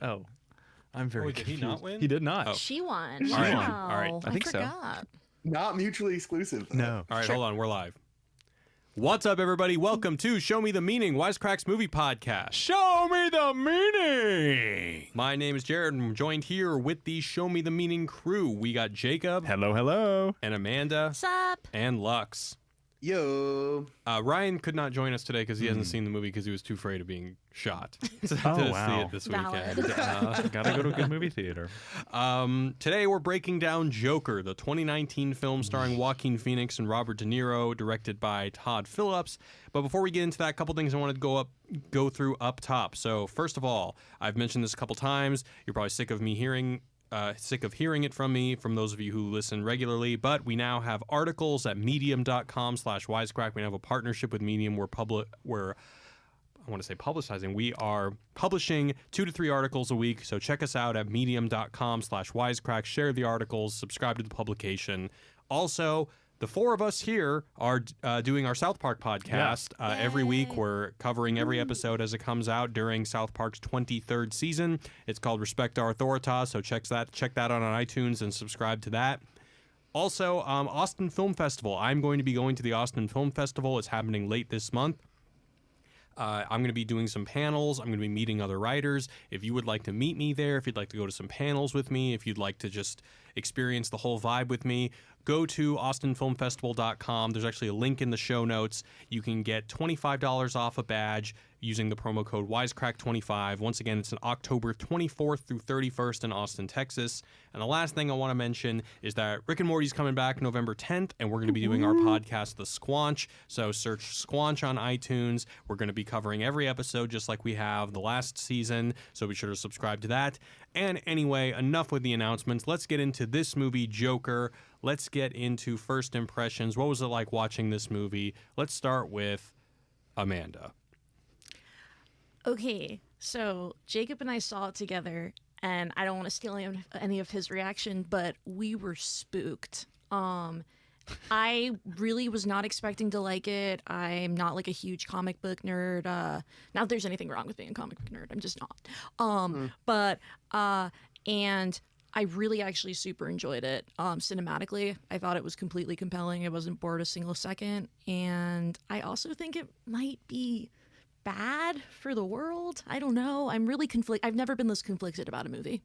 Oh, I'm very did confused. he not win? He did not. Oh. She won. She Wow. won. All right. I think so. forgot. Not mutually exclusive, though. No. All right, hold on. We're live. What's up, everybody? Welcome to Show Me the Meaning, Wisecrack's movie podcast. Show me the meaning. My name is Jared, and I'm joined here with the Show Me the Meaning crew. We got Jacob. Hello, hello. And Amanda. What's up? And Lux. Yo. Ryan could not join us today because he hasn't seen the movie because he was too afraid of being shot to see wow. it this Valid. weekend. Gotta go to a good movie theater. Today we're breaking down Joker, the 2019 film starring Joaquin Phoenix and Robert De Niro, directed by Todd Phillips. But before we get into that, a couple things I wanted to go through up top. So first of all, I've mentioned this a couple times. You're probably sick of hearing it from me, from those of you who listen regularly, but we now have articles at medium.com/wisecrack. We now have a partnership with Medium. We are publishing 2 to 3 articles a week, so check us out at medium.com/wisecrack. Share the articles, subscribe to the publication. Also, the 4 of us here are doing our South Park podcast. Every week we're covering every episode as it comes out during South Park's 23rd season. It's called Respect Our Authoritas, so check that out on iTunes and subscribe to that. Also, Austin Film Festival. I'm going to be going to the Austin Film Festival. It's happening late this month. I'm going to be doing some panels. I'm going to be meeting other writers. If you would like to meet me there, if you'd like to go to some panels with me, if you'd like to just experience the whole vibe with me, go to austinfilmfestival.com. There's actually a link in the show notes. You can get $25 off a badge using the promo code Wisecrack25. Once again, it's on October 24th through 31st in Austin, Texas. And the last thing I want to mention is that Rick and Morty's coming back November 10th, and we're going to be doing our podcast, The Squanch. So search Squanch on iTunes. We're going to be covering every episode just like we have the last season, so be sure to subscribe to that. And anyway, enough with the announcements. Let's get into this movie, Joker. Let's get into first impressions. What was it like watching this movie? Let's start with Amanda. Okay, so Jacob and I saw it together, and I don't want to steal any of his reaction, but we were spooked. I really was not expecting to like it. I'm not like a huge comic book nerd. Not that there's anything wrong with being a comic book nerd. I'm just not. And I really actually super enjoyed it. Cinematically, I thought it was completely compelling. I wasn't bored a single second. And I also think it might be bad for the world. I don't know. I'm really I've never been this conflicted about a movie.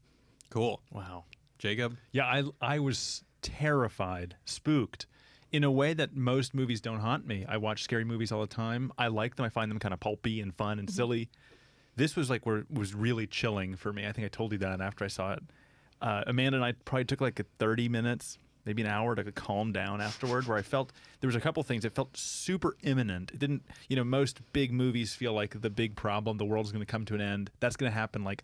Cool. Wow. Jacob? Yeah, I was terrified, spooked, in a way that most movies don't haunt me. I watch scary movies all the time. I like them. I find them kind of pulpy and fun and silly. This was like was really chilling for me. I think I told you that after I saw it. Amanda and I probably took like 30 minutes, maybe an hour to calm down afterward, where I felt there was a couple things that felt super imminent. It didn't, most big movies feel like the big problem, the world's going to come to an end. That's going to happen like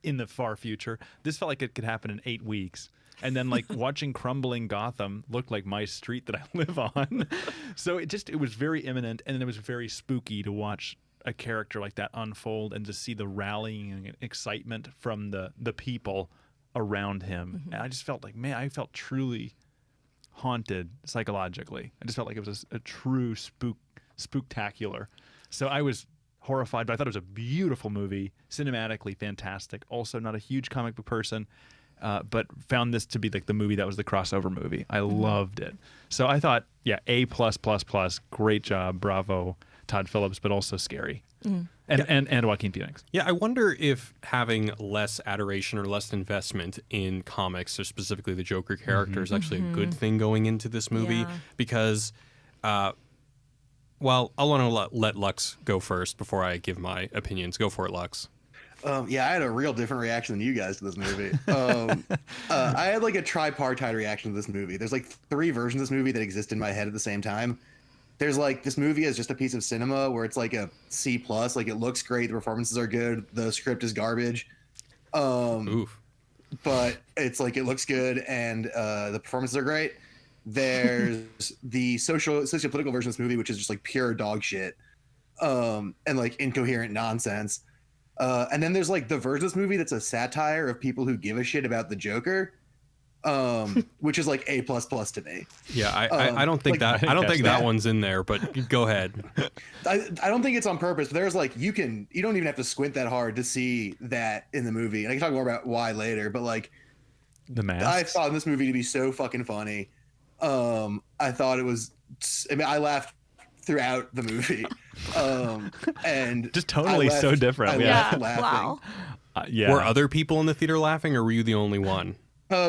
in the far future. This felt like it could happen in 8 weeks. And then like watching crumbling Gotham looked like my street that I live on. So it was very imminent, and then it was very spooky to watch a character like that unfold and to see the rallying and excitement from the people around him. And I just felt like, man, I felt truly haunted psychologically. I just felt like it was a true spooktacular. So I was horrified, but I thought it was a beautiful movie, cinematically fantastic. Also not a huge comic book person, but found this to be like the movie that was the crossover movie. I loved it. So I thought, yeah, A+++, great job, bravo, Todd Phillips, but also scary. And Joaquin Phoenix. Yeah, I wonder if having less adoration or less investment in comics, or specifically the Joker character, is actually a good thing going into this movie. Because, I want to let Lux go first before I give my opinions. Go for it, Lux. I had a real different reaction than you guys to this movie. I had like a tripartite reaction to this movie. There's like 3 versions of this movie that exist in my head at the same time. There's like, this movie is just a piece of cinema where it's like a C+, like it looks great, the performances are good, the script is garbage. But it's like, it looks good and the performances are great. There's the socio-political version of this movie, which is just like pure dog shit and like incoherent nonsense. And then there's like the version of this movie that's a satire of people who give a shit about the Joker. which is like A++ to me. Yeah, I don't think like, that I don't think that that. one's in there, but go ahead. I don't think it's on purpose, but there's like you don't even have to squint that hard to see that in the movie. And I can talk more about why later, but like The mask. I found this movie to be so fucking funny. I thought it was. I mean, I laughed throughout the movie, and Just totally so different. I Yeah. Yeah. left laughing. Wow. Yeah. Were other people in the theater laughing, or were you the only one?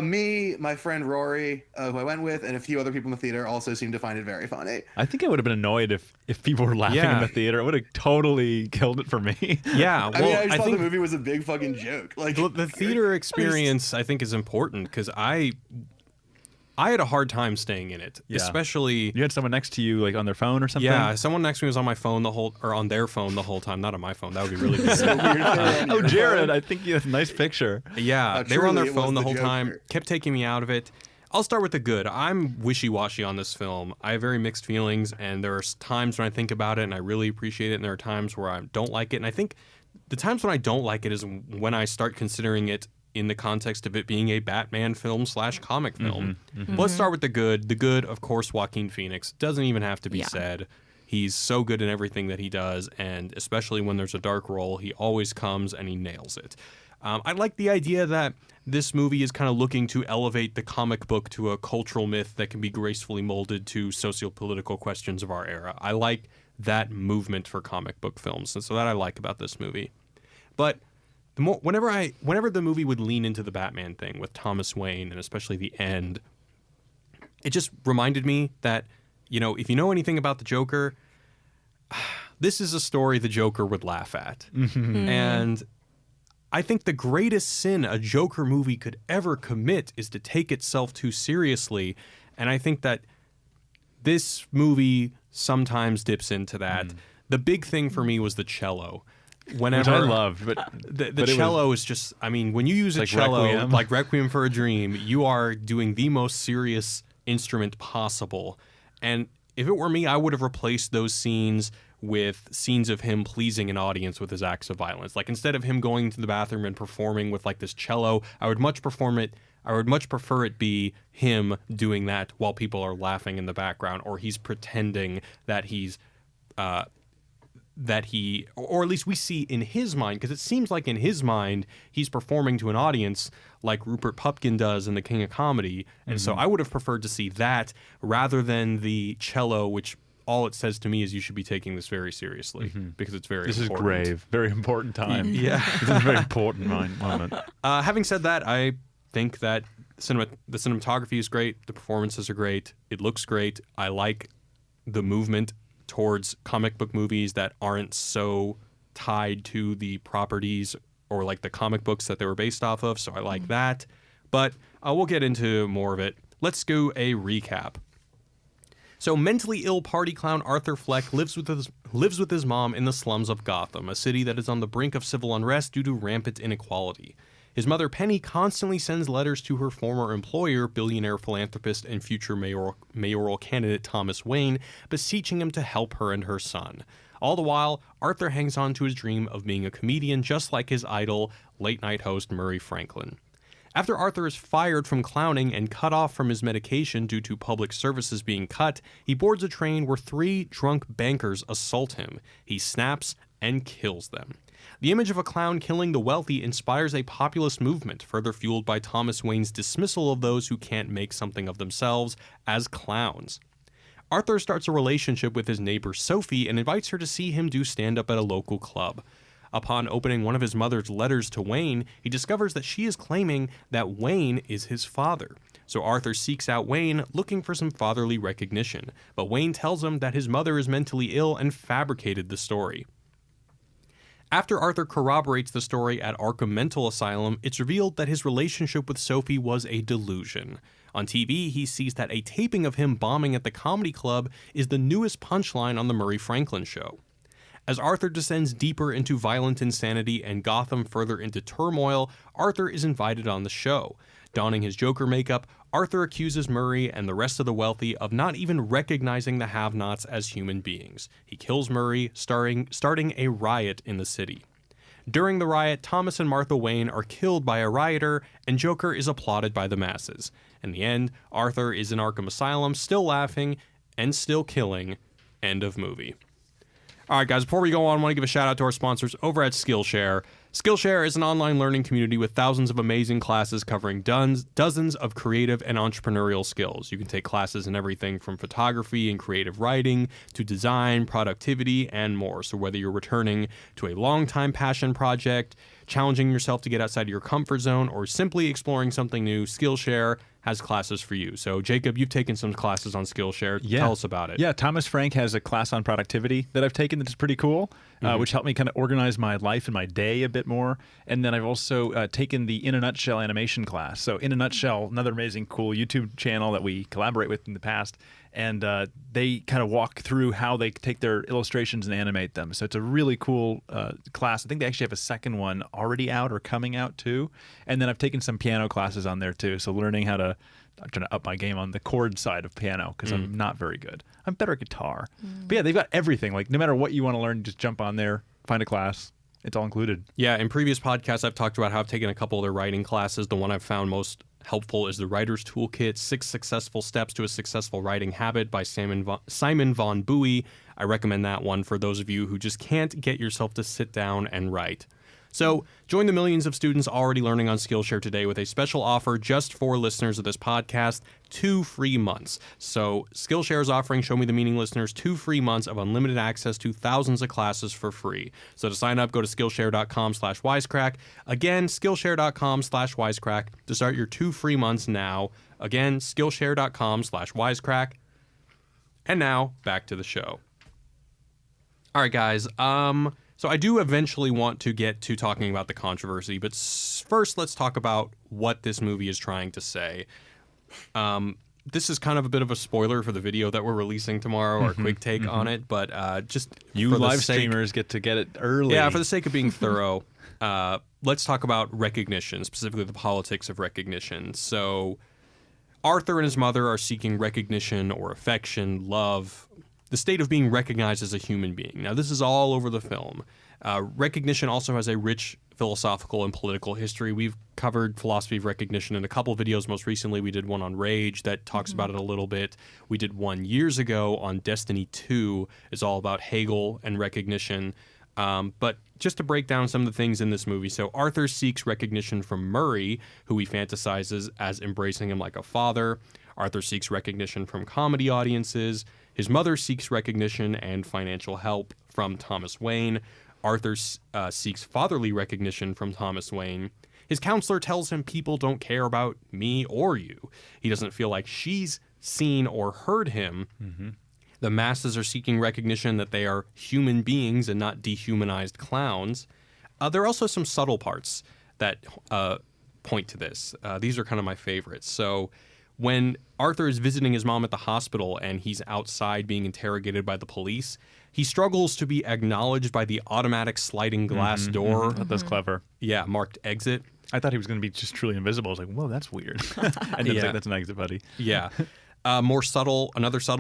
Me, my friend Rory, who I went with, and a few other people in the theater also seemed to find it very funny. I think I would have been annoyed if people were laughing Yeah. in the theater. It would have totally killed it for me. Yeah, I well, mean, I just thought think the movie was a big fucking joke. Like the theater experience, I think, is important because I had a hard time staying in it, Yeah. especially. You had someone next to you, like on their phone or something. Yeah, someone next to me was on my phone on their phone the whole time, not on my phone. That would be really weird. so weird. Oh, Jared, I think you have a nice picture. Yeah, they were on their Truly, it was phone the the whole time, Joker. kept taking me out of it. I'll start with the good. I'm wishy-washy on this film. I have very mixed feelings, and there are times when I think about it and I really appreciate it, and there are times where I don't like it. And I think the times when I don't like it is when I start considering it in the context of it being a Batman film / comic film. Let's start with the good. The good, of course, Joaquin Phoenix. Doesn't even have to be Yeah. said. He's so good in everything that he does, and especially when there's a dark role, he always comes and he nails it. I like the idea that this movie is kind of looking to elevate the comic book to a cultural myth that can be gracefully molded to socio-political questions of our era. I like that movement for comic book films, and so that I like about this movie. But whenever the movie would lean into the Batman thing with Thomas Wayne, and especially the end, it just reminded me that, if you know anything about the Joker, this is a story the Joker would laugh at. And I think the greatest sin a Joker movie could ever commit is to take itself too seriously. And I think that this movie sometimes dips into that. The big thing for me was the cello. Whenever Which I loved, but the cello is just, I mean, when you use a like cello, Requiem. like Requiem for a Dream, you are doing the most serious instrument possible. And if it were me, I would have replaced those scenes with scenes of him pleasing an audience with his acts of violence. Like, instead of him going to the bathroom and performing with like this cello, I would much prefer it be him doing that while people are laughing in the background, or he's pretending that or at least we see in his mind, because it seems like in his mind he's performing to an audience like Rupert Pupkin does in The King of Comedy. And so I would have preferred to see that rather than the cello, which all it says to me is you should be taking this very seriously because it's very this important. is grave, very important time. Yeah. This is a very important moment. Having said that, I think that the cinematography is great, the performances are great, it looks great. I like the movement towards comic book movies that aren't so tied to the properties or like the comic books that they were based off of, so I like that. But we'll get into more of it. Let's go a recap. So, mentally ill party clown Arthur Fleck lives with his mom in the slums of Gotham, a city that is on the brink of civil unrest due to rampant inequality. His mother, Penny, constantly sends letters to her former employer, billionaire philanthropist and future mayoral candidate Thomas Wayne, beseeching him to help her and her son. All the while, Arthur hangs on to his dream of being a comedian just like his idol, late-night host Murray Franklin. After Arthur is fired from clowning and cut off from his medication due to public services being cut, he boards a train where 3 drunk bankers assault him. He snaps and kills them. The image of a clown killing the wealthy inspires a populist movement, further fueled by Thomas Wayne's dismissal of those who can't make something of themselves as clowns. Arthur starts a relationship with his neighbor Sophie and invites her to see him do stand-up at a local club. Upon opening one of his mother's letters to Wayne, he discovers that she is claiming that Wayne is his father. So Arthur seeks out Wayne, looking for some fatherly recognition, but Wayne tells him that his mother is mentally ill and fabricated the story. After Arthur corroborates the story at Arkham Mental Asylum, it's revealed that his relationship with Sophie was a delusion. On TV, he sees that a taping of him bombing at the comedy club is the newest punchline on The Murray Franklin Show. As Arthur descends deeper into violent insanity and Gotham further into turmoil, Arthur is invited on the show. Donning his Joker makeup, Arthur accuses Murray and the rest of the wealthy of not even recognizing the have-nots as human beings. He kills Murray, starting a riot in the city. During the riot, Thomas and Martha Wayne are killed by a rioter, and Joker is applauded by the masses. In the end, Arthur is in Arkham Asylum, still laughing and still killing. End of movie. All right, guys, before we go on, I want to give a shout out to our sponsors over at Skillshare. Skillshare is an online learning community with thousands of amazing classes covering dozens of creative and entrepreneurial skills. You can take classes in everything from photography and creative writing to design, productivity, and more. So whether you're returning to a long-time passion project, challenging yourself to get outside of your comfort zone, or simply exploring something new, Skillshare has classes for you. So, Jacob, you've taken some classes on Skillshare. Yeah. Tell us about it. Yeah, Thomas Frank has a class on productivity that I've taken that's pretty cool, which helped me kind of organize my life and my day a bit more. And then I've also taken the In a Nutshell animation class. So, In a Nutshell, another amazing, cool YouTube channel that we collaborate with in the past. And they kind of walk through how they take their illustrations and animate them. So it's a really cool class. I think they actually have a second one already out or coming out too. And then I've taken some piano classes on there too. So learning how to, I'm trying to up my game on the chord side of piano because I'm not very good. I'm better at guitar. But yeah, they've got everything. Like no matter what you want to learn, just jump on there, find a class. It's all included. Yeah, in previous podcasts, I've talked about how I've taken a couple of their writing classes. The one I've found most helpful is the Writer's Toolkit, 6 Successful Steps to a Successful Writing Habit by Simon von Buoy. I recommend that one for those of you who just can't get yourself to sit down and write. So join the millions of students already learning on Skillshare today with a special offer just for listeners of this podcast, 2 free months. So Skillshare is offering Show Me the Meaning listeners 2 free months of unlimited access to thousands of classes for free. So to sign up, go to Skillshare.com/Wisecrack. Again, Skillshare.com/Wisecrack to start your 2 free months now. Again, Skillshare.com/Wisecrack. And now, back to the show. All right, guys. So I do eventually want to get to talking about the controversy, but first let's talk about what this movie is trying to say. This is kind of a bit of a spoiler for the video that we're releasing tomorrow, our quick take on it, but just You live streamers get to get it early. Yeah, for the sake of being thorough, let's talk about recognition, specifically the politics of recognition. So Arthur and his mother are seeking recognition or affection, love, the state of being recognized as a human being. Now, this is all over the film. Recognition also has a rich philosophical and political history. We've covered philosophy of recognition in a couple videos. Most recently, we did one on Rage that talks about it a little bit. We did one years ago on Destiny 2. It's all about Hegel and recognition. But just to break down some of the things in this movie. So Arthur seeks recognition from Murray, who he fantasizes as embracing him like a father. Arthur seeks recognition from comedy audiences. His mother seeks recognition and financial help from Thomas Wayne. Arthur seeks fatherly recognition from Thomas Wayne. His counselor tells him people don't care about me or you. He doesn't feel like she's seen or heard him. The masses are seeking recognition that they are human beings and not dehumanized clowns. There are also some subtle parts that point to this. These are kind of my favorites. So when Arthur is visiting his mom at the hospital and he's outside being interrogated by the police, he struggles to be acknowledged by the automatic sliding glass door. That's clever. Yeah, marked exit. I thought he was going to be just truly invisible. I was like, whoa, that's weird. And then it's like, that's an exit, buddy. Yeah. Another subtle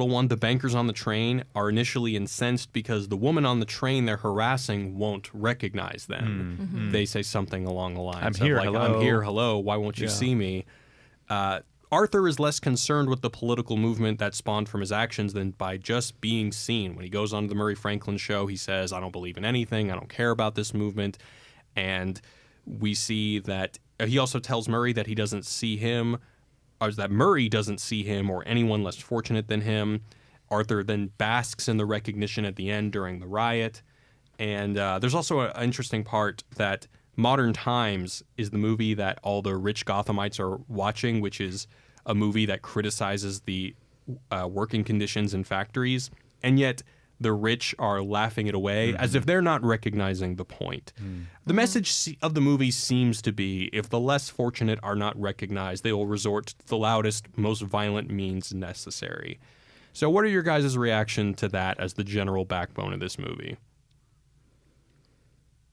one, the bankers on the train are initially incensed because the woman on the train they're harassing won't recognize them. They say something along the lines I'm here, of like, hello. I'm here, hello, why won't you see me? Arthur is less concerned with the political movement that spawned from his actions than by just being seen. When he goes on the Murray Franklin show, he says, I don't believe in anything. I don't care about this movement. And we see that he also tells Murray that he doesn't see him, or that Murray doesn't see him or anyone less fortunate than him. Arthur then basks in the recognition at the end during the riot. And there's also an interesting part that Modern Times is the movie that all the rich Gothamites are watching, which is a movie that criticizes the working conditions in factories, and yet the rich are laughing it away as if they're not recognizing the point. The message of the movie seems to be, if the less fortunate are not recognized, they will resort to the loudest, most violent means necessary. So what are your guys' reaction to that as the general backbone of this movie?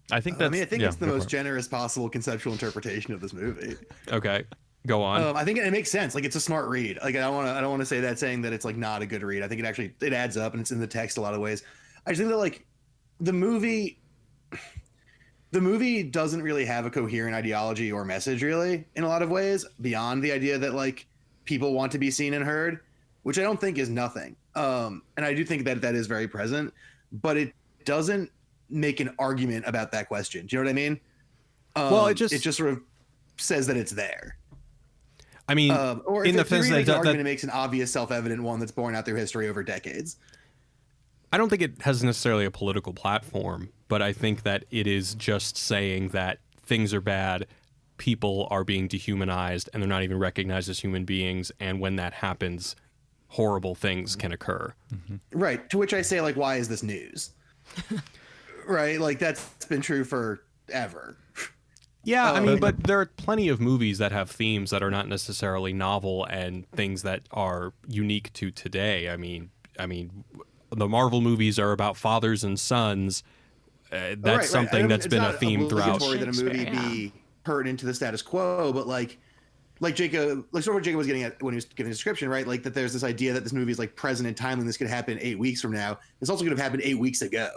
I think that's, it's the most generous possible conceptual interpretation of this movie. Okay, go on. I think it makes sense. Like, it's a smart read. Like, I don't want to say that saying that it's like not a good read. I think it adds up and it's in the text a lot of ways. I just think that like the movie, the movie doesn't really have a coherent ideology or message, really, in a lot of ways, beyond the idea that like people want to be seen and heard, which I don't think is nothing. And I do think that that is very present, but it doesn't make an argument about that question. Do you know what I mean? Well, it just sort of says that it's there. I mean, or in the if sense it makes an argument, that it makes an obvious, self-evident one that's borne out through history over decades. I don't think it has necessarily a political platform, but I think that it is just saying that things are bad, people are being dehumanized, and they're not even recognized as human beings. And when that happens, horrible things can occur. Mm-hmm. Right. To which I say, like, why is this news? Right. Like, that's been true forever. Yeah, I mean, but there are plenty of movies that have themes that are not necessarily novel and things that are unique to today. I mean, the Marvel movies are about fathers and sons. That's something that's been a theme throughout. That a movie be pertinent to the status quo, but like Jacob, like sort of what Jacob was getting at when he was giving the description, right? Like that there's this idea that this movie is like present in time and this could happen 8 weeks from now. It's also going to happen 8 weeks ago,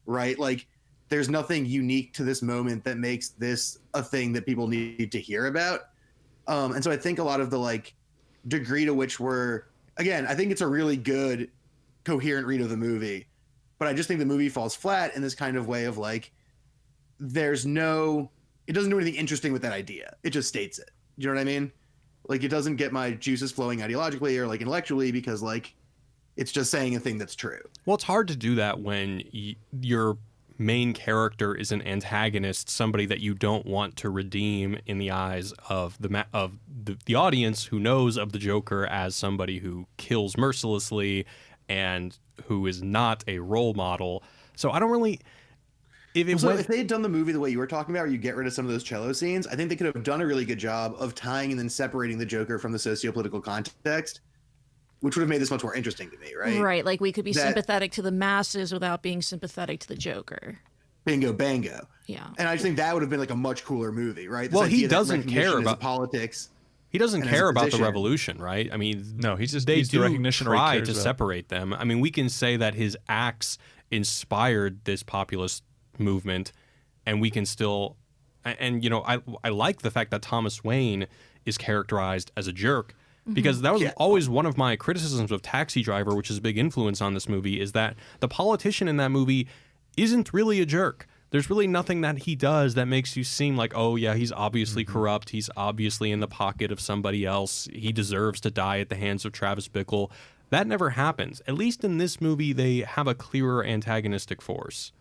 right? Like there's nothing unique to this moment that makes this a thing that people need to hear about. And so I think a lot of the like degree to which I think it's a really good coherent read of the movie, but I just think the movie falls flat in this kind of way of like, it doesn't do anything interesting with that idea. It just states it. You know what I mean? Like it doesn't get my juices flowing ideologically or like intellectually because like it's just saying a thing that's true. Well, it's hard to do that when your main character is an antagonist, somebody that you don't want to redeem in the eyes of the audience who knows of the Joker as somebody who kills mercilessly and who is not a role model. So I don't really... If they had done the movie the way you were talking about, or you get rid of some of those cello scenes, I think they could have done a really good job of tying and then separating the Joker from the socio-political context, which would have made this much more interesting to me, right? Right, like we could be sympathetic to the masses without being sympathetic to the Joker. Bingo, bango. Yeah. And I just think that would have been like a much cooler movie, right? Well, he doesn't care about politics. He doesn't care about the revolution, right? I mean, no, he's they he's do the recognition try to about. separate them. I mean, we can say that his acts inspired this populist movement, and we can still, and you know, I like the fact that Thomas Wayne is characterized as a jerk, because that was always one of my criticisms of Taxi Driver, which is a big influence on this movie, is that the politician in that movie isn't really a jerk. There's really nothing that he does that makes you seem like, oh yeah, he's obviously corrupt. He's obviously in the pocket of somebody else. He deserves to die at the hands of Travis Bickle. That never happens. At least in this movie, they have a clearer antagonistic force.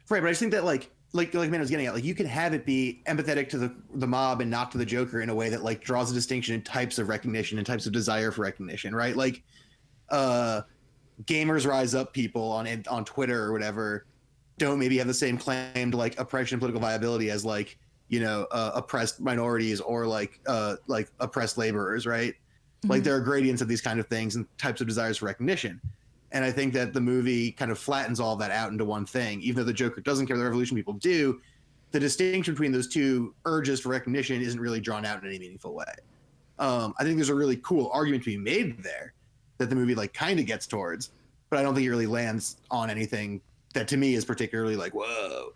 Right, but I just think that like man was getting at, like you can have it be empathetic to the mob and not to the Joker in a way that like draws a distinction in types of recognition and types of desire for recognition, right? Like gamers rise up people on Twitter or whatever don't maybe have the same claim to like oppression and political viability as like, you know, oppressed minorities or like oppressed laborers, right? Like there are gradients of these kind of things and types of desires for recognition. And I think that the movie kind of flattens all that out into one thing. Even though the Joker doesn't care, the revolution people do, the distinction between those two urges for recognition isn't really drawn out in any meaningful way. I think there's a really cool argument to be made there that the movie like kind of gets towards, but I don't think it really lands on anything that to me is particularly like, whoa.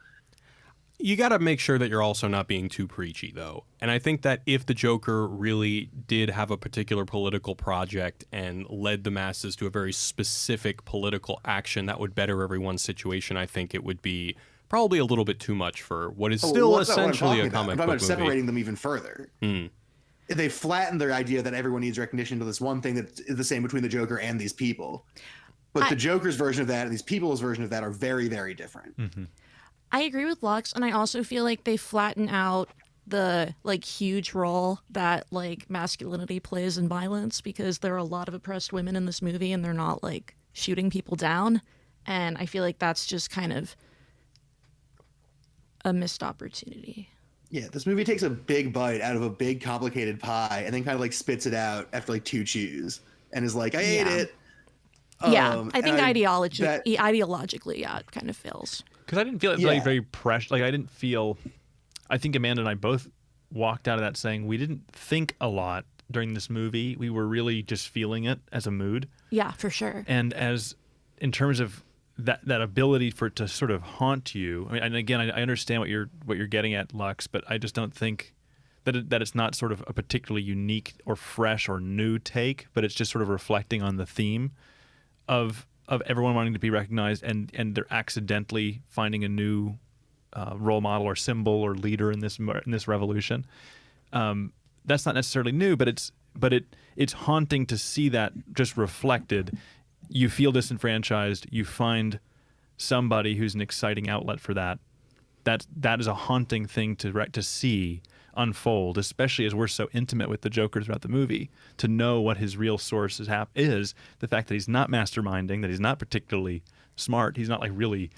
You got to make sure that you're also not being too preachy, though. And I think that if the Joker really did have a particular political project and led the masses to a very specific political action that would better everyone's situation, I think it would be probably a little bit too much for what is still essentially a comic book movie. I'm separating them even further. They flatten their idea that everyone needs recognition to this one thing that is the same between the Joker and these people. But the Joker's version of that and these people's version of that are very, very different. I agree with Lux, and I also feel like they flatten out the like huge role that like masculinity plays in violence, because there are a lot of oppressed women in this movie and they're not like shooting people down, and I feel like that's just kind of a missed opportunity. Yeah, this movie takes a big bite out of a big complicated pie and then kind of like spits it out after like 2 chews and is like, I ate it. Yeah, I think ideologically, yeah, it kind of fails. Because I didn't feel it like very pressure. Like I think Amanda and I both walked out of that saying we didn't think a lot during this movie. We were really just feeling it as a mood. Yeah, for sure. And in terms of that ability for it to sort of haunt you. I mean, and again, I understand what you're getting at, Lux, but I just don't think that it's not sort of a particularly unique or fresh or new take, but it's just sort of reflecting on the theme of everyone wanting to be recognized, and they're accidentally finding a new role model or symbol or leader in this revolution. That's not necessarily new, but it's haunting to see that just reflected. You feel disenfranchised. You find somebody who's an exciting outlet for that. That is a haunting thing to see unfold, especially as we're so intimate with the Joker throughout the movie. To know what his real source is the fact that he's not masterminding, that he's not particularly smart. He's not like really.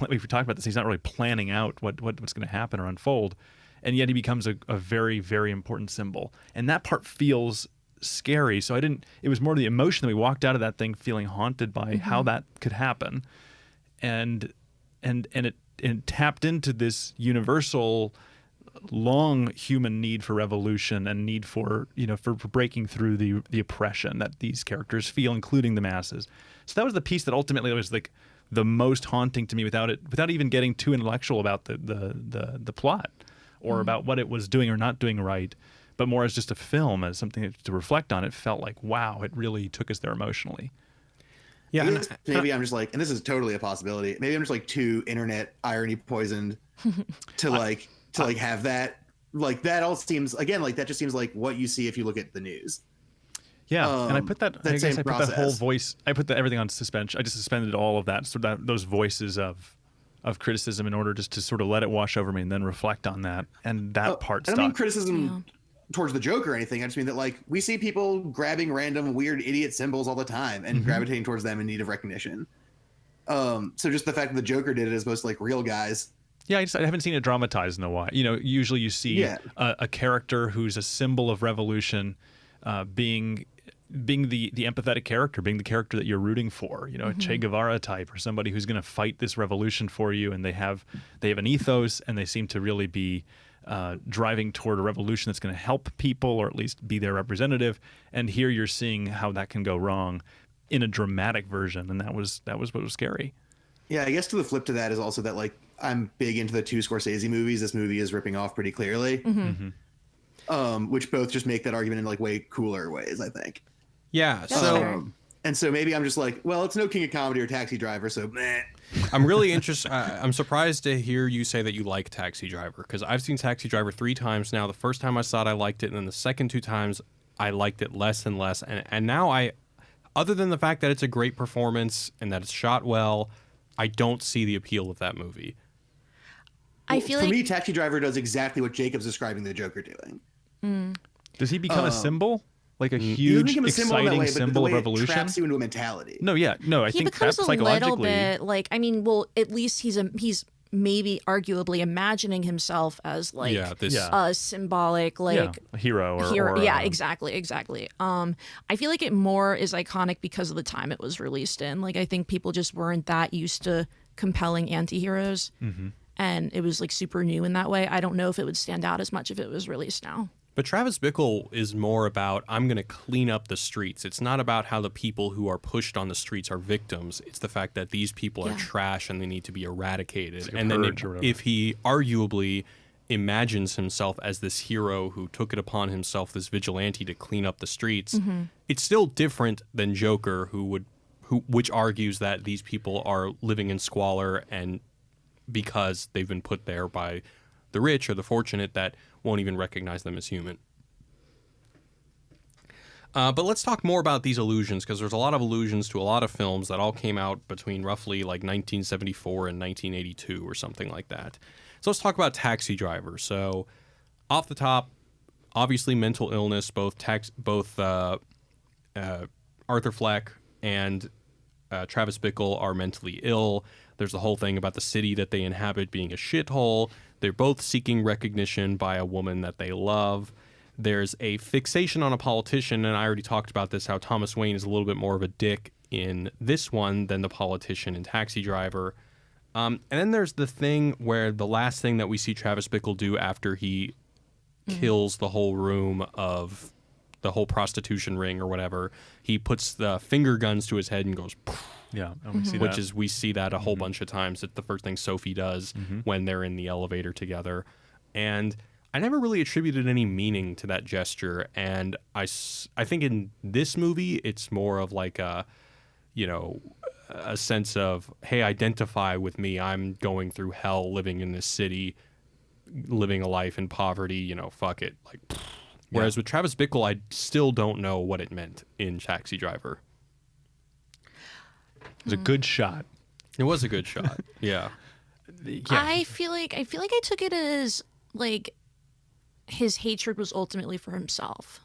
We talked about this. He's not really planning out what's going to happen or unfold, and yet he becomes a very, very important symbol. And that part feels scary. So it was more the emotion that we walked out of that thing feeling haunted by how that could happen, and it tapped into this universal, long human need for revolution and need for breaking through the oppression that these characters feel, including the masses. So that was the piece that ultimately was like the most haunting to me, without even getting too intellectual about the plot or about what it was doing or not doing right, but more as just a film, as something to reflect on. It felt like, wow, it really took us there emotionally. Yeah, maybe I'm just like, and this is totally a possibility. Maybe I'm just like too internet irony poisoned to have that. Like that all seems, again, like that just seems like what you see if you look at the news. Yeah, and I put that. I guess I put process. that whole voice. I put everything on suspension. I just suspended all of that, so that those voices of criticism, in order just to sort of let it wash over me and then reflect on that. And that part. I don't mean criticism towards the Joker or anything. I just mean that like we see people grabbing random weird idiot symbols all the time and gravitating towards them in need of recognition. So just the fact that the Joker did it as opposed to like real guys. Yeah, I haven't seen it dramatized in a while. Usually you see a character who's a symbol of revolution, being the empathetic character, being the character that you're rooting for, a Che Guevara type, or somebody who's going to fight this revolution for you, and they have an ethos, and they seem to really be driving toward a revolution that's going to help people, or at least be their representative. And here you're seeing how that can go wrong in a dramatic version, and that was what was scary. Yeah, I guess to the flip to that is also that like I'm big into the two Scorsese movies. This movie is ripping off pretty clearly, which both just make that argument in like way cooler ways, I think. Yeah. So maybe I'm just like, well, it's no King of Comedy or Taxi Driver, so meh. I'm really interested. I'm surprised to hear you say that you like Taxi Driver, because I've seen Taxi Driver 3 times now. The first time I saw it, I liked it, and then the second 2 times, I liked it less and less. And now other than the fact that it's a great performance and that it's shot well, I don't see the appeal of that movie. I feel for like me, Taxi Driver does exactly what Jacob's describing the Joker doing. Does he become a symbol? Like a huge, exciting symbol of revolution? It traps you into a mentality. No, I think becomes that's a little psychologically. bit like, I mean, well, at least he's maybe arguably imagining himself as like a symbolic like a hero or yeah, exactly. I feel like it more is iconic because of the time it was released in. Like, I think people just weren't that used to compelling anti-heroes, and it was like super new in that way. I don't know if it would stand out as much if it was released now. But Travis Bickle is more about, I'm going to clean up the streets. It's not about how the people who are pushed on the streets are victims. It's the fact that these people are trash and they need to be eradicated. Like and then if he arguably imagines himself as this hero who took it upon himself, this vigilante, to clean up the streets, it's still different than Joker, which argues that these people are living in squalor, and because they've been put there by the rich or the fortunate that won't even recognize them as human. But let's talk more about these allusions, because there's a lot of allusions to a lot of films that all came out between roughly like 1974 and 1982 or something like that. So let's talk about Taxi Driver. So off the top, obviously mental illness. Both Arthur Fleck and Travis Bickle are mentally ill. There's the whole thing about the city that they inhabit being a shithole. They're both seeking recognition by a woman that they love. There's a fixation on a politician, and I already talked about this, how Thomas Wayne is a little bit more of a dick in this one than the politician in Taxi Driver. And then there's the thing where the last thing that we see Travis Bickle do after he kills the whole room of the whole prostitution ring or whatever, he puts the finger guns to his head and goes, Yeah, we see which that. is we see that a whole bunch of times. It's the first thing Sophie does when they're in the elevator together. And I never really attributed any meaning to that gesture. And I think in this movie, it's more of like a sense of, hey, identify with me. I'm going through hell living in this city, living a life in poverty, fuck it. Like, whereas with Travis Bickle, I still don't know what it meant in Taxi Driver. It was a good shot. It was a good shot. Yeah. I feel like I took it as like his hatred was ultimately for himself.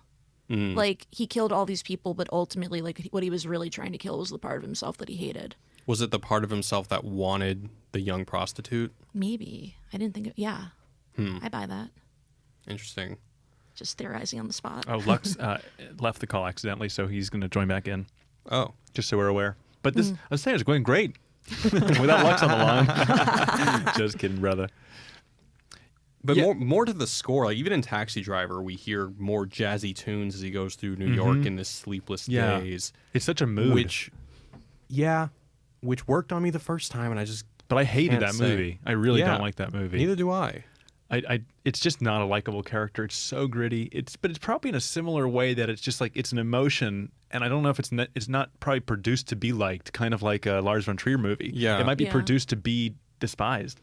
Like he killed all these people, but ultimately, like what he was really trying to kill was the part of himself that he hated. Was it the part of himself that wanted the young prostitute? Maybe I didn't think. Yeah, I buy that. Interesting. Just theorizing on the spot. Oh, Lux left the call accidentally, so he's going to join back in. Oh, Just so we're aware. But this, I was saying, it's going great without Lux on the line. Just kidding, brother. but Yeah. more to the score. Like even in Taxi Driver, we hear more jazzy tunes as he goes through New York in this sleepless Yeah. days. It's such a mood. Which worked on me the first time, and I just But I hated can't that say. movie. I really Yeah. don't like that movie. neither do I. It's just not a likable character. It's so gritty. But it's probably in a similar way that it's just like it's an emotion, and I don't know if it's not probably produced to be liked, kind of like a Lars von Trier movie. Yeah. It might be Yeah. produced to be despised.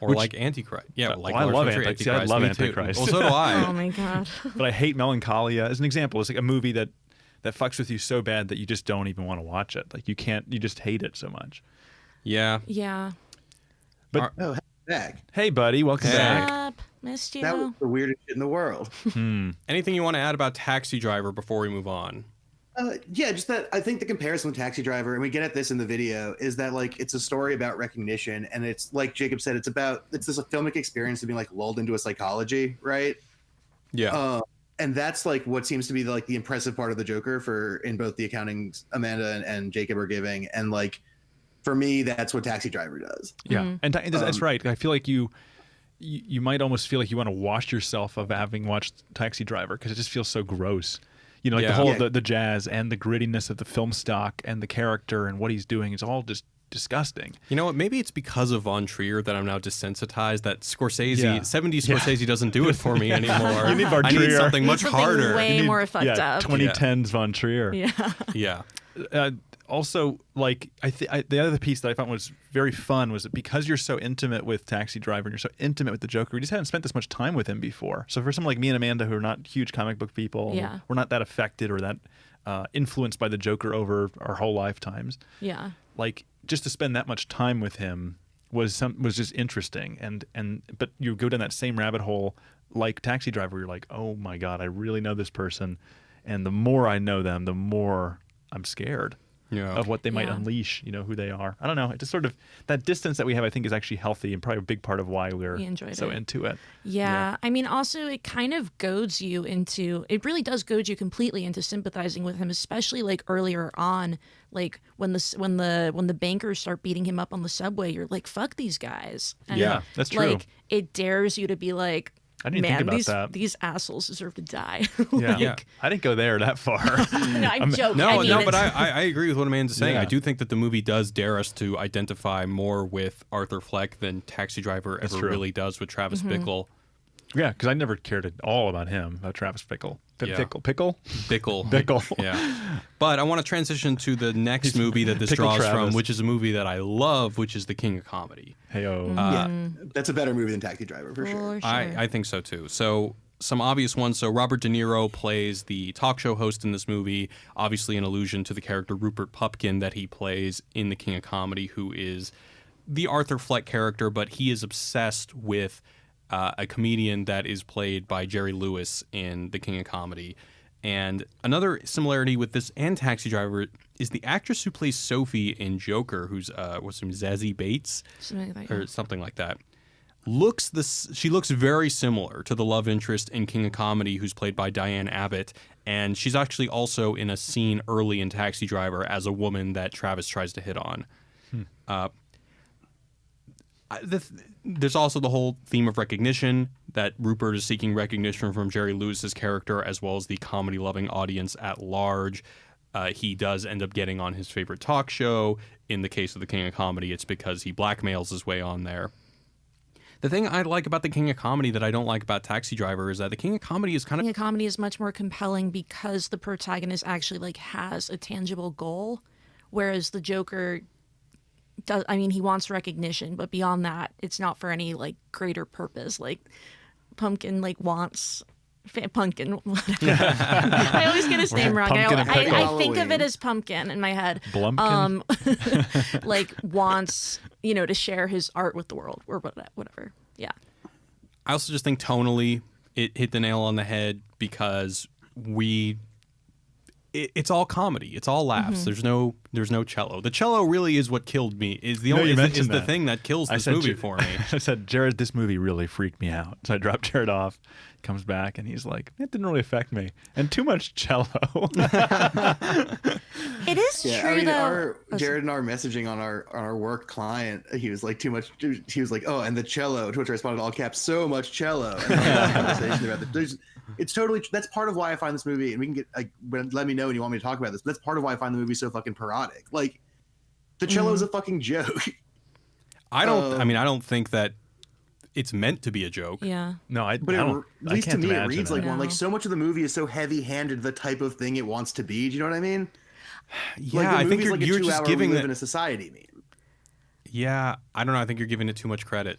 Or Which- like Antichrist. Yeah, Oh, like I Lars love von Trier, Antichrist. See, I love Me too. Antichrist. Well, so do I. Oh my god. But I hate Melancholia as an example. It's like a movie that fucks with you so bad that you just don't even want to watch it. Like you just hate it so much. Yeah. Yeah. Oh, back. Hey, buddy, welcome Hey. back. Up, missed you. That was the weirdest shit in the world. Anything you want to add about Taxi Driver before we move on? Yeah, just that I think the comparison with Taxi Driver, and we get at this in the video, is that like it's a story about recognition, and it's like Jacob said, it's this filmic experience of being like lulled into a psychology, right? Yeah. And that's like what seems to be the impressive part of the Joker in both the accountings Amanda and Jacob are giving, and like for me, that's what Taxi Driver does. Yeah, and that's right. I feel like you might almost feel like you want to wash yourself of having watched Taxi Driver because it just feels so gross. Like Yeah. the whole Yeah. the jazz and the grittiness of the film stock and the character and what he's doing is all just disgusting. You know what? Maybe it's because of Von Trier that I'm now desensitized. That Scorsese, Yeah. 70s Scorsese, doesn't do it for me anymore. You need Von I need Trier. something much Something harder. way more fucked up. 2010s Von Trier. Yeah. Yeah. Also, like the other piece that I found was very fun was that because you're so intimate with Taxi Driver and you're so intimate with the Joker, we just hadn't spent this much time with him before. So for someone like me and Amanda, who are not huge comic book people, Yeah. we're not that affected or that influenced by the Joker over our whole lifetimes. Yeah. Like just to spend that much time with him was just interesting. But you go down that same rabbit hole like Taxi Driver, you're like, oh my God, I really know this person, and the more I know them, the more I'm scared Yeah. of what they might Yeah. unleash, who they are. I don't know. It just sort of, that distance that we have, I think, is actually healthy and probably a big part of why we're We enjoyed so it. into it. Yeah. I mean, also, it kind of goads you into, it really does goad you completely into sympathizing with him, especially like earlier on, like when the bankers start beating him up on the subway, you're like, fuck these guys. And Yeah, that's true. Like, it dares you to be like, I didn't man, think about that. these assholes deserve to die. Yeah. Like, Yeah. I didn't go there that far. no, I'm joking. No, I mean, but it's- I agree with what Amanda's saying. Yeah. I do think that the movie does dare us to identify more with Arthur Fleck than Taxi Driver That's ever true. really does with Travis Bickle. Yeah, because I never cared at all about him, about Travis Bickle. Yeah. Pickle? Bickle. Bickle. Yeah. But I want to transition to the next movie that this Pickle draws from, Travis. which is a movie that I love, which is The King of Comedy. Hey-oh. Yeah, that's a better movie than Taxi Driver for sure. For sure. I think so too. So some obvious ones. So Robert De Niro plays the talk show host in this movie, obviously an allusion to the character Rupert Pupkin that he plays in The King of Comedy, who is the Arthur Fleck character, but he is obsessed with a comedian that is played by Jerry Lewis in The King of Comedy. And another similarity with this and Taxi Driver is the actress who plays Sophie in Joker, who's what's her name, Zazie Bates Something like that. or something like that. She looks very similar to the love interest in King of Comedy, who's played by Diane Abbott, and she's actually also in a scene early in Taxi Driver as a woman that Travis tries to hit on. There's also the whole theme of recognition, that Rupert is seeking recognition from Jerry Lewis's character as well as the comedy-loving audience at large. he does end up getting on his favorite talk show. In the case of the King of Comedy, it's because he blackmails his way on there. The thing I like about the King of Comedy that I don't like about Taxi Driver is that the King of Comedy is kind of... King of Comedy is much more compelling because the protagonist actually like has a tangible goal, whereas the Joker does. I mean, he wants recognition, but beyond that, it's not for any like greater purpose. Like Pumpkin like wants Pumpkin. Whatever. I always get his name wrong. I think of it as Pumpkin in my head. Blumpkin? Like wants to share his art with the world or whatever. Yeah. I also just think tonally it hit the nail on the head because it's all comedy. It's all laughs. Mm-hmm. There's no cello. The cello really is what killed me. Is the thing that kills this movie for me. I said, Jared, this movie really freaked me out. So I dropped Jared off. Comes back and he's like, it didn't really affect me. And too much cello. It is true though. Jared and our messaging on our work client, he was like, too much. He was like, oh, and the cello. To which I responded all caps, so much cello. And conversation about it's totally. That's part of why I find this movie, and we can get let me know when you want me to talk about this. But that's part of why I find the movie so fucking parodic. Like, the cello is a fucking joke. I don't think that it's meant to be a joke. Yeah. No, at least to me, it reads like one. Like, so much of the movie is so heavy-handed, the type of thing it wants to be. Do you know what I mean? Yeah, like, I think you're just giving live in a society meme. Yeah, I don't know. I think you're giving it too much credit.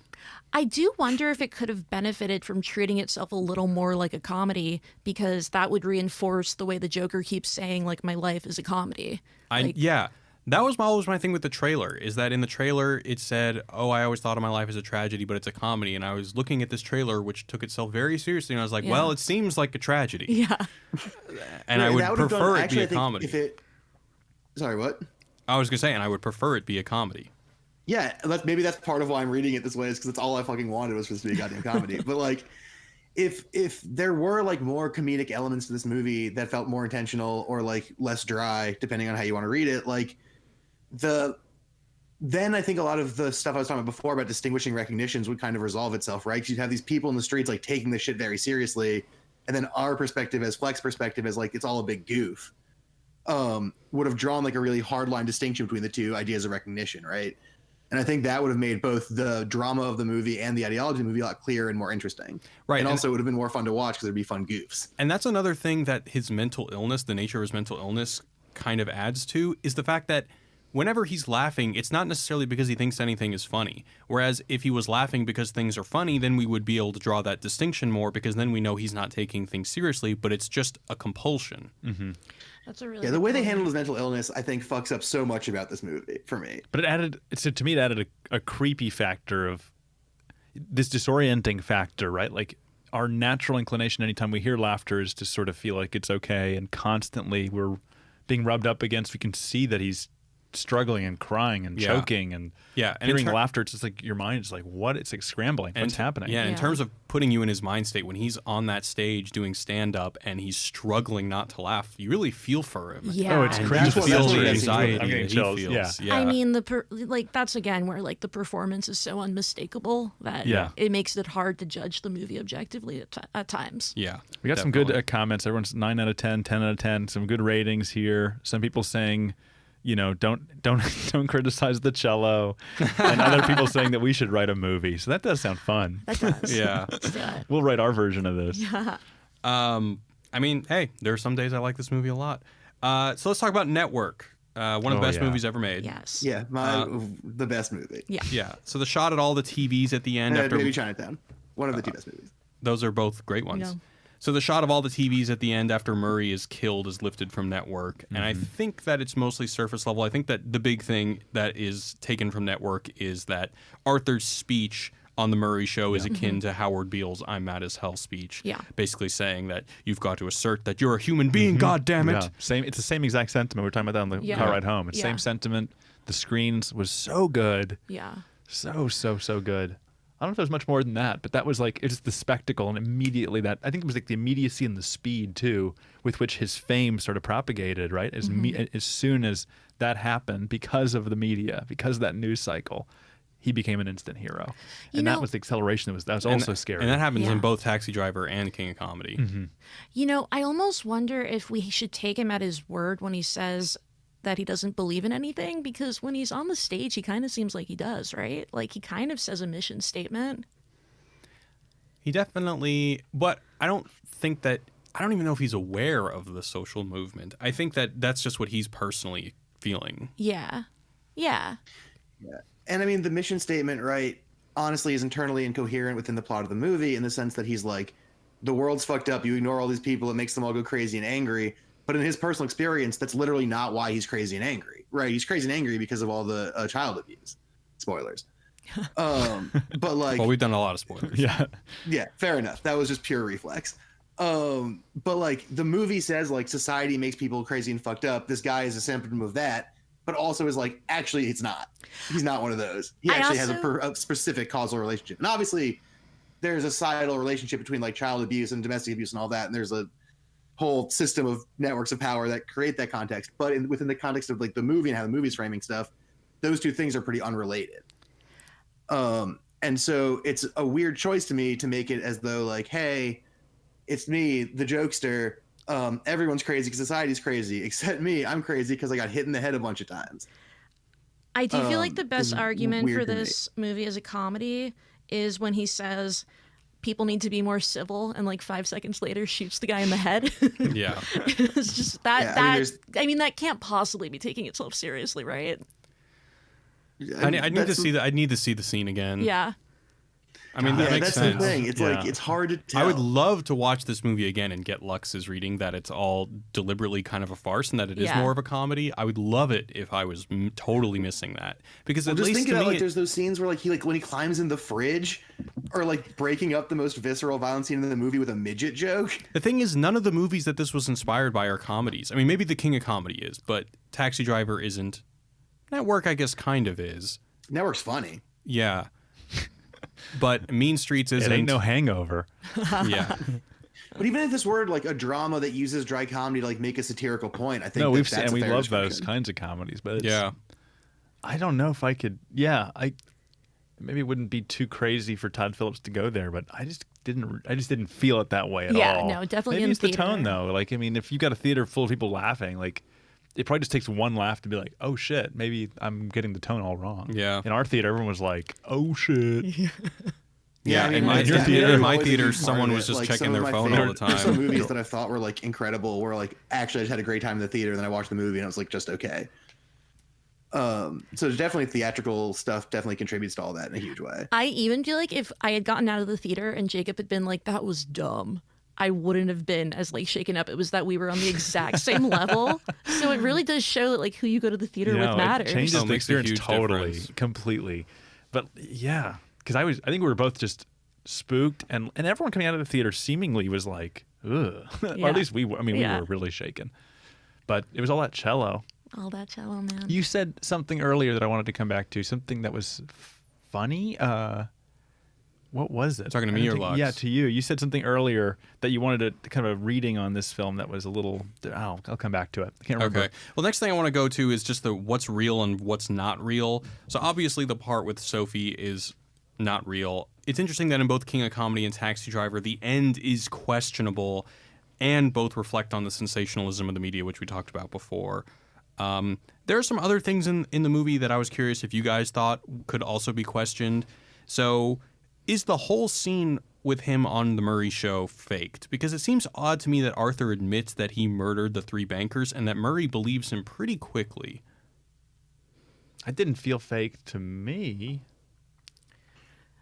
I do wonder if it could have benefited from treating itself a little more like a comedy, because that would reinforce the way the Joker keeps saying, like, my life is a comedy. Yeah. That was always my thing with the trailer, is that in the trailer it said, oh, I always thought of my life as a tragedy, but it's a comedy. And I was looking at this trailer, which took itself very seriously, and I was like, well, it seems like a tragedy. Yeah. And I would prefer it be a comedy. Sorry, what? I was going to say, and I would prefer it be a comedy. Yeah, maybe that's part of why I'm reading it this way, is because it's all I fucking wanted was for this to be a goddamn comedy. But like, if there were like more comedic elements to this movie that felt more intentional or like less dry, depending on how you want to read it, like then I think a lot of the stuff I was talking about before about distinguishing recognitions would kind of resolve itself, right? Because you'd have these people in the streets like taking this shit very seriously, and then our perspective as Fleck's perspective as like it's all a big goof, would have drawn like a really hard line distinction between the two ideas of recognition, right? And I think that would have made both the drama of the movie and the ideology of the movie a lot clearer and more interesting. Right. And also it would have been more fun to watch because there'd be fun goofs. And that's another thing that his mental illness, the nature of his mental illness, kind of adds to, is the fact that whenever he's laughing, it's not necessarily because he thinks anything is funny. Whereas if he was laughing because things are funny, then we would be able to draw that distinction more, because then we know he's not taking things seriously, but it's just a compulsion. Mm-hmm. That's a really the way they handled his mental illness, I think, fucks up so much about this movie for me. But to me, it added a creepy factor of this disorienting factor, right? Like, our natural inclination anytime we hear laughter is to sort of feel like it's okay, and constantly we're being rubbed up against. We can see that he's struggling and crying and choking and hearing laughter. It's just like your mind is like, what? It's like scrambling. What's happening? Yeah, in terms of putting you in his mind state, when he's on that stage doing stand-up and he's struggling not to laugh, you really feel for him. Yeah. Oh, it's crazy. You just feel the anxiety I'm getting chills. he feels. I mean, that's again where like the performance is so unmistakable that it makes it hard to judge the movie objectively at times. Yeah. We got definitely. some good comments. Everyone's 9 out of 10, 10 out of 10. Some good ratings here. Some people saying, don't criticize the cello, and other people saying that we should write a movie. So that does sound fun. That does. Yeah. Let's do it. We'll write our version of this. Yeah. I mean, hey, there are some days I like this movie a lot. So let's talk about Network. One of the best movies ever made. Yes. Yeah, the best movie. Yeah. Yeah. So the shot at all the TVs at the end after maybe Chinatown. One of the two best movies. Those are both great ones. No. So the shot of all the TVs at the end after Murray is killed is lifted from Network. And I think that it's mostly surface level. I think that the big thing that is taken from Network is that Arthur's speech on the Murray show is akin to Howard Beale's I'm mad as hell speech. Yeah. Basically saying that you've got to assert that you're a human being, God damn it. Yeah. It's the same exact sentiment. We were talking about that on the car ride home. It's the same sentiment. The screens was so good. Yeah. So good. I don't know if there's much more than that, but that was like, it's the spectacle, and immediately that, I think it was like the immediacy and the speed too, with which his fame sort of propagated, right? As soon as that happened, because of the media, because of that news cycle, he became an instant hero. You And know- that was the acceleration that was also scary. And that happens Yeah. in both Taxi Driver and King of Comedy. You know, I almost wonder if we should take him at his word when he says that he doesn't believe in anything, because when he's on the stage, he kind of seems like he does, right? Like he kind of says a mission statement. He definitely, but I don't even know if he's aware of the social movement. I think that that's just what he's personally feeling. Yeah. Yeah. And I mean, the mission statement, right, honestly is internally incoherent within the plot of the movie in the sense that he's like, the world's fucked up. You ignore all these people. It makes them all go crazy and angry. But in his personal experience, that's literally not why he's crazy and angry, right? He's crazy and angry because of all the child abuse. Spoilers. But like, Well, we've done a lot of spoilers. yeah, fair enough. That was just pure reflex. But like the movie says, like society makes people crazy and fucked up. This guy is a symptom of that, but also is like, actually, it's not. He's not one of those. He actually has a specific causal relationship. And obviously, there's a societal relationship between like child abuse and domestic abuse and all that. And there's a whole system of networks of power that create that context. But within the context of like the movie and how the movie's framing stuff, those two things are pretty unrelated. And so it's a weird choice to me to make it as though like, hey, it's me, the jokester. Everyone's crazy because society's crazy, except me. I'm crazy because I got hit in the head a bunch of times. I do feel like the best is argument weird for to me. this movie as a comedy is when he says people need to be more civil, and like 5 seconds later shoots the guy in the head. Yeah. It's just that Yeah, I mean, that can't possibly be taking itself seriously, right? I need to see that. I need to see the scene again. Yeah. I mean, that Yeah, makes that's sense. the thing. It's like Yeah. it's hard to tell. I would love to watch this movie again and get Lux's reading that it's all deliberately kind of a farce and that it is Yeah. more of a comedy. I would love it if I was totally missing that, because Well, at just least think to about me, like there's those scenes where like he like when he climbs in the fridge, or like breaking up the most visceral violent scene in the movie with a midget joke. the thing is, none of the movies that this was inspired by are comedies. I mean, maybe The King of Comedy is, but Taxi Driver isn't. Network, I guess, kind of is. Network's funny. Yeah. But Mean Streets It isn't. ain't no hangover. Yeah. But even if this were like a drama that uses dry comedy to like make a satirical point, I think No, we've that's seen, a we fair love those description. kinds of comedies, but it's, Yeah. I don't know if I could. Yeah, maybe it wouldn't be too crazy for Todd Phillips to go there, but I just didn't feel it that way at Yeah, all. no, definitely Maybe in it's the tone theater. though. Like, I mean, if you got a theater full of people laughing, like, it probably just takes one laugh to be like, oh shit, maybe I'm getting the tone all wrong. Yeah. In our theater, everyone was like, oh shit. Yeah, I mean, in my it's theater- definitely in my always a theater, huge part someone of was it. just Like, checking some of their my phone all the favorite- there's some time. movies that I thought were like incredible, where like actually I just had a great time in the theater, and then I watched the movie and it was like just okay. So definitely theatrical stuff definitely contributes to all that in a huge way. I even feel like if I had gotten out of the theater and Jacob had been like, that was dumb, I wouldn't have been as like shaken up. It was that we were on the exact same level. So it really does show that like who you go to the theater You know, with matters. It changes Oh, it the makes a experience huge totally, difference. completely. But yeah, because I think we were both just spooked, and everyone coming out of the theater seemingly was like, ugh. Or Yeah. at least we were. I mean, Yeah. we were really shaken. But it was all that cello. All that cello, man. You said something earlier that I wanted to come back to. Something that was funny. What was it? Talking to I me don't or think- Lux? Yeah, to you. You said something earlier that you wanted to kind of a reading on this film that was a little. I'll come back to it. I can't remember. Okay. Well, next thing I want to go to is just the what's real and what's not real. So obviously the part with Sophie is not real. It's interesting that in both King of Comedy and Taxi Driver, the end is questionable, and both reflect on the sensationalism of the media, which we talked about before. There are some other things in the movie that I was curious if you guys thought could also be questioned. So is the whole scene with him on the Murray show faked? Because it seems odd to me that Arthur admits that he murdered the 3 bankers and that Murray believes him pretty quickly. It didn't feel fake to me.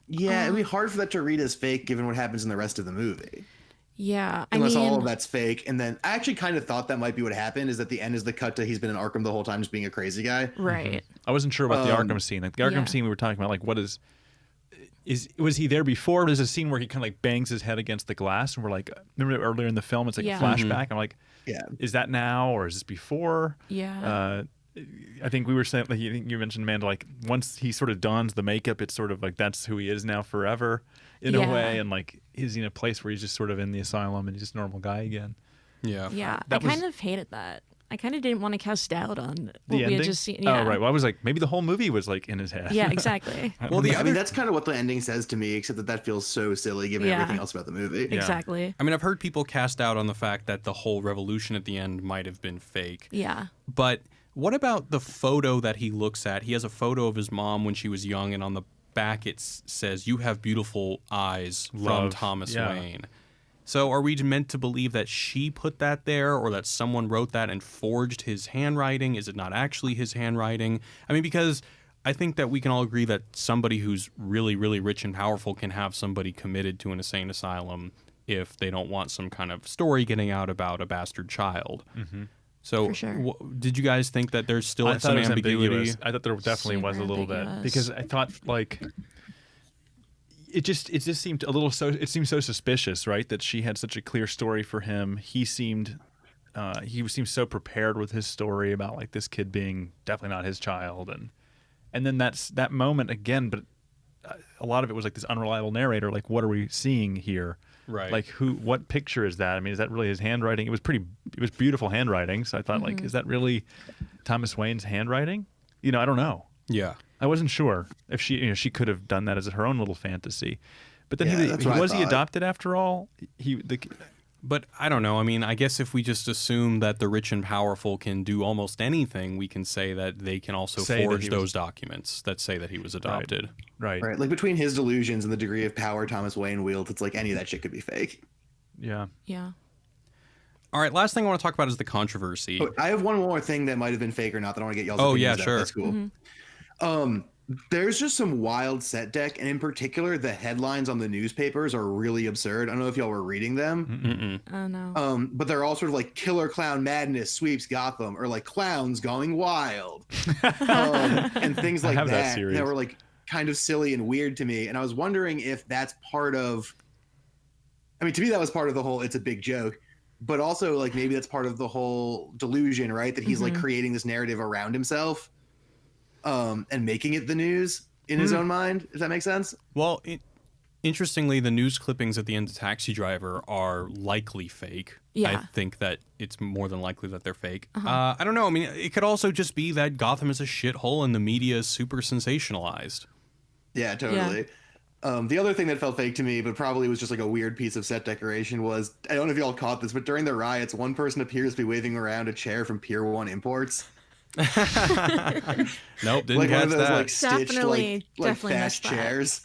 Yeah, it'd be hard for that to read as fake given what happens in the rest of the movie. Yeah, Unless I mean, all of that's fake. And then I actually kind of thought that might be what happened, is that the end is the cut to he's been in Arkham the whole time just being a crazy guy. right. I wasn't sure about the Um, Arkham scene. Like the Arkham yeah. scene we were talking about, like what is was he there before? There's a scene where he kind of like bangs his head against the glass, and we're like, remember earlier in the film, it's like Yeah. a flashback. I'm like, Yeah. is that now or is this before? Yeah. I think we were saying, like you mentioned, Amanda, like once he sort of dons the makeup, it's sort of like that's who he is now forever, in a Yeah. way, and like is he in a place where he's just sort of in the asylum and he's just a normal guy again? Yeah. yeah, I that was- kind of hated that. I kind of didn't want to cast doubt on what The we ending? had just seen. Yeah. Oh, right. Well, I was like, maybe the whole movie was like in his head. Yeah, exactly. Well, the I other mean, that's kind of what the ending says to me, except that feels so silly given Yeah. everything else about the movie. Exactly. I mean, I've heard people cast out on the fact that the whole revolution at the end might have been fake. Yeah. But what about the photo that he looks at? He has a photo of his mom when she was young, and on the back it says, "You have beautiful eyes," from Love. Thomas Yeah. Wayne. So are we meant to believe that she put that there, or that someone wrote that and forged his handwriting? Is it not actually his handwriting? I mean, because I think that we can all agree that somebody who's really, really rich and powerful can have somebody committed to an insane asylum if they don't want some kind of story getting out about a bastard child. Mm-hmm. So For sure. did you guys think that there's still I some thought it was ambiguity? ambiguous. I thought there definitely was a Super little bit ambiguous. because I thought like it just seemed a little it seemed so suspicious, right? That she had such a clear story for him. He seemed so prepared with his story about like this kid being definitely not his child, and then that moment again, but a lot of it was like this unreliable narrator. Like, what are we seeing here? Right. Like, what picture is that? I mean, is that really his handwriting? It was beautiful handwriting. So I thought, like, is that really Thomas Wayne's handwriting? I don't know. Yeah. I wasn't sure if she could have done that as her own little fantasy. But then Yeah, that's what I was he thought. adopted after all? But I don't know. I mean, I guess if we just assume that the rich and powerful can do almost anything, we can say that they can also Say that forge he was- those documents that say that he was adopted. Right. Right. Like between his delusions and the degree of power Thomas Wayne wields, it's like any of that shit could be fake. Yeah. Yeah. All right, last thing I want to talk about is the controversy. Oh, I have one more thing that might have been fake or not that I want to get y'all's Oh, opinions yeah, out. sure. That's cool. There's just some wild set deck, and in particular, the headlines on the newspapers are really absurd. I don't know if y'all were reading them. Mm-mm. Oh no. But they're all sort of like killer clown madness sweeps Gotham, or like clowns going wild, and things like have that that. series. That were like kind of silly and weird to me. And I was wondering if that's part of. I mean, to me, that was part of the whole. It's a big joke, but also like maybe that's part of the whole delusion, right? That he's like creating this narrative around himself, and making it the news in his own mind. If that makes sense. Well, interestingly, the news clippings at the end of Taxi Driver are likely fake. Yeah. I think that it's more than likely that they're fake. I don't know. I mean, it could also just be that Gotham is a shithole and the media is super sensationalized. Yeah, totally. The other thing that felt fake to me, but probably was just like a weird piece of set decoration, was I don't know if y'all caught this, but during the riots, one person appears to be waving around a chair from Pier 1 Imports. Nope, didn't Like one catch of those that. like stitched Definitely like missed fast that. chairs.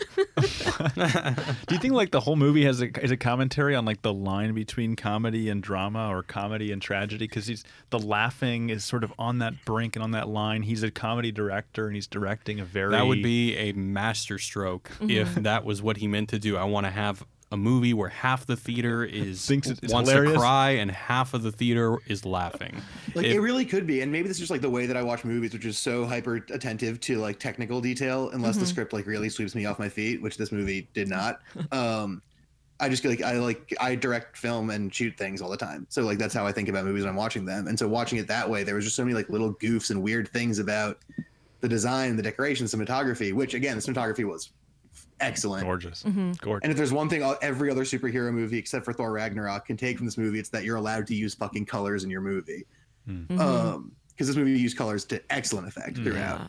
Do you think like the whole movie is a commentary on like the line between comedy and drama or comedy and tragedy? Because the laughing is sort of on that brink and on that line. He's a comedy director and he's directing a very That would be a masterstroke if that was what he meant to do. I want to have a movie where half the theater Thinks it's wants hilarious. to cry and half of the theater is laughing. Like If- it really could be, and maybe this is just like the way that I watch movies, which is so hyper attentive to like technical detail, unless the script like really sweeps me off my feet, which this movie did not. I just feel like I direct film and shoot things all the time, so like that's how I think about movies when I'm watching them. And so watching it that way, there was just so many like little goofs and weird things about the design, the decoration, cinematography. Which again, the cinematography was excellent. gorgeous. Gorgeous. And if there's one thing every other superhero movie except for Thor Ragnarok can take from this movie, it's that you're allowed to use fucking colors in your movie. Because this movie used colors to excellent effect throughout.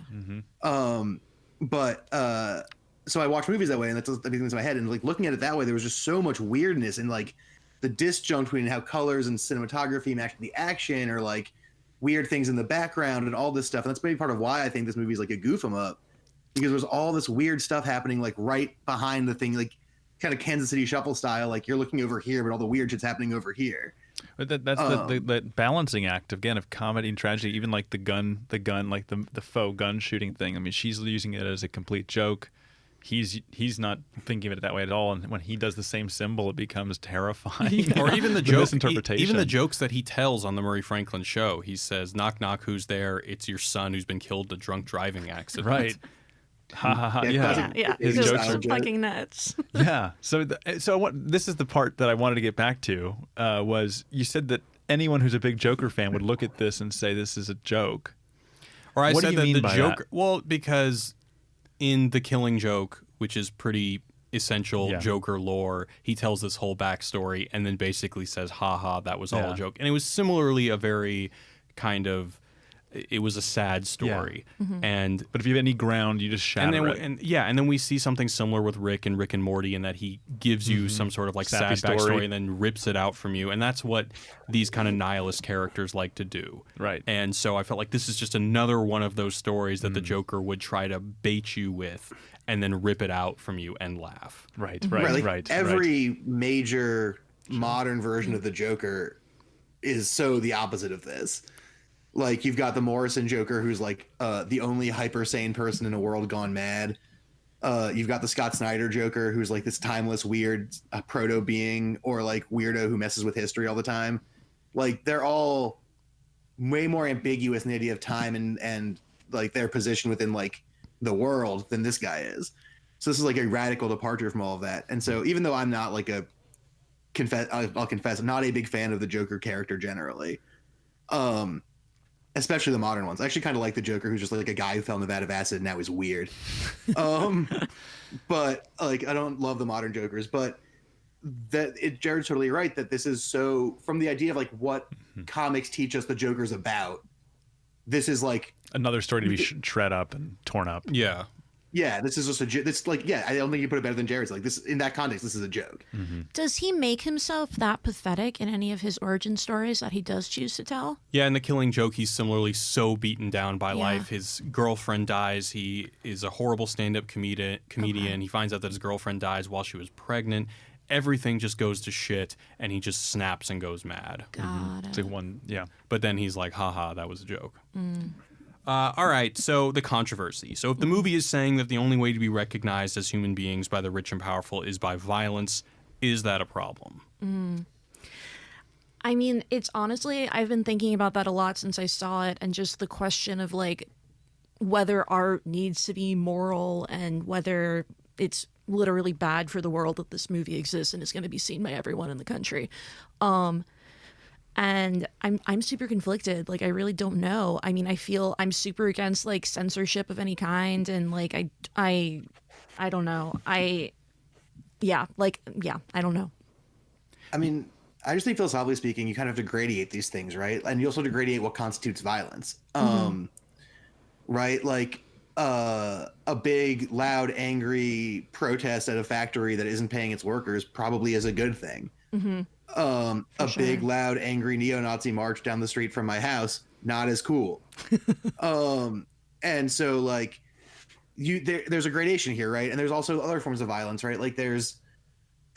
So I watch movies that way, and that becomes in my head. And like looking at it that way, there was just so much weirdness and like the disjunct between how colors and cinematography match the action, or like weird things in the background and all this stuff. And that's maybe part of why I think this movie is like a goof 'em up, because there's all this weird stuff happening like right behind the thing, like kind of Kansas City Shuffle style. Like you're looking over here, but all the weird shit's happening over here. But that's the balancing act again of comedy and tragedy. Even like the gun, like the faux gun shooting thing. I mean, she's using it as a complete joke. He's not thinking of it that way at all. And when he does the same symbol, it becomes terrifying. Or even the The joke, misinterpretation. even the jokes that he tells on the Murray Franklin show. He says, "Knock knock, who's there? It's your son who's been killed in a drunk driving accident." Right. Ha ha ha. Yeah, Yeah. classic. Yeah. His It was jokes so are good. fucking nuts. Yeah. So this is the part that I wanted to get back to. Was you said that anyone who's a big Joker fan would look at this and say this is a joke. Or I What do said you that mean the by Joker. that? Well, because in the Killing Joke, which is pretty essential Yeah. Joker lore, he tells this whole backstory and then basically says, "Ha ha, that was all Yeah. a joke." And it was similarly a very kind of, it was a sad story. And But if you have any ground, you just shatter it. and then we see something similar with Rick and Rick and Morty, in that he gives you some sort of like Sappy sad backstory story. and then rips it out from you, and that's what these kind of nihilist characters like to do. Right. And so I felt like this is just another one of those stories that the Joker would try to bait you with and then rip it out from you and laugh. Right. Like every major modern version of the Joker is so the opposite of this. Like, you've got the Morrison Joker, who's like the only hyper sane person in a world gone mad. You've got the Scott Snyder Joker, who's like this timeless, weird proto being, or like weirdo who messes with history all the time. Like, they're all way more ambiguous in the idea of time and like their position within like the world than this guy is. So this is like a radical departure from all of that. And so even though I'm not like I'll confess, I'm not a big fan of the Joker character generally. Especially the modern ones. I actually kind of like the Joker, who's just like a guy who fell in a vat of acid and now he's weird. But like, I don't love the modern Jokers, but Jared's totally right that this is so, from the idea of like what comics teach us the Joker's about, this is like another story to be shred up and torn up. Yeah, this is just this like, yeah, I don't think you put it better than Jared's. Like, this, in that context, this is a joke. Does he make himself that pathetic in any of his origin stories that he does choose to tell? Yeah, in The Killing Joke, he's similarly so beaten down by Yeah. life. His girlfriend dies. He is a horrible stand-up comedian. He finds out that his girlfriend dies while she was pregnant. Everything just goes to shit, and he just snaps and goes mad. God. It's like one, yeah. But then he's like, haha, that was a joke. All right, so the controversy. So if the movie is saying that the only way to be recognized as human beings by the rich and powerful is by violence, is that a problem? I mean, it's honestly, I've been thinking about that a lot since I saw it, and just the question of like whether art needs to be moral and whether it's literally bad for the world that this movie exists and is going to be seen by everyone in the country. And I'm super conflicted. Like, I really don't know. I mean, I feel I'm super against like censorship of any kind, and like I don't know. I don't know. I mean, I just think philosophically speaking, you kind of have to gradiate these things, right? And you also have to gradiate what constitutes violence. Right? Like a big, loud, angry protest at a factory that isn't paying its workers probably is a good thing. A big, loud, angry neo-Nazi march down the street from my house, not as cool. And so like there's a gradation here, right? And there's also other forms of violence, right? Like there's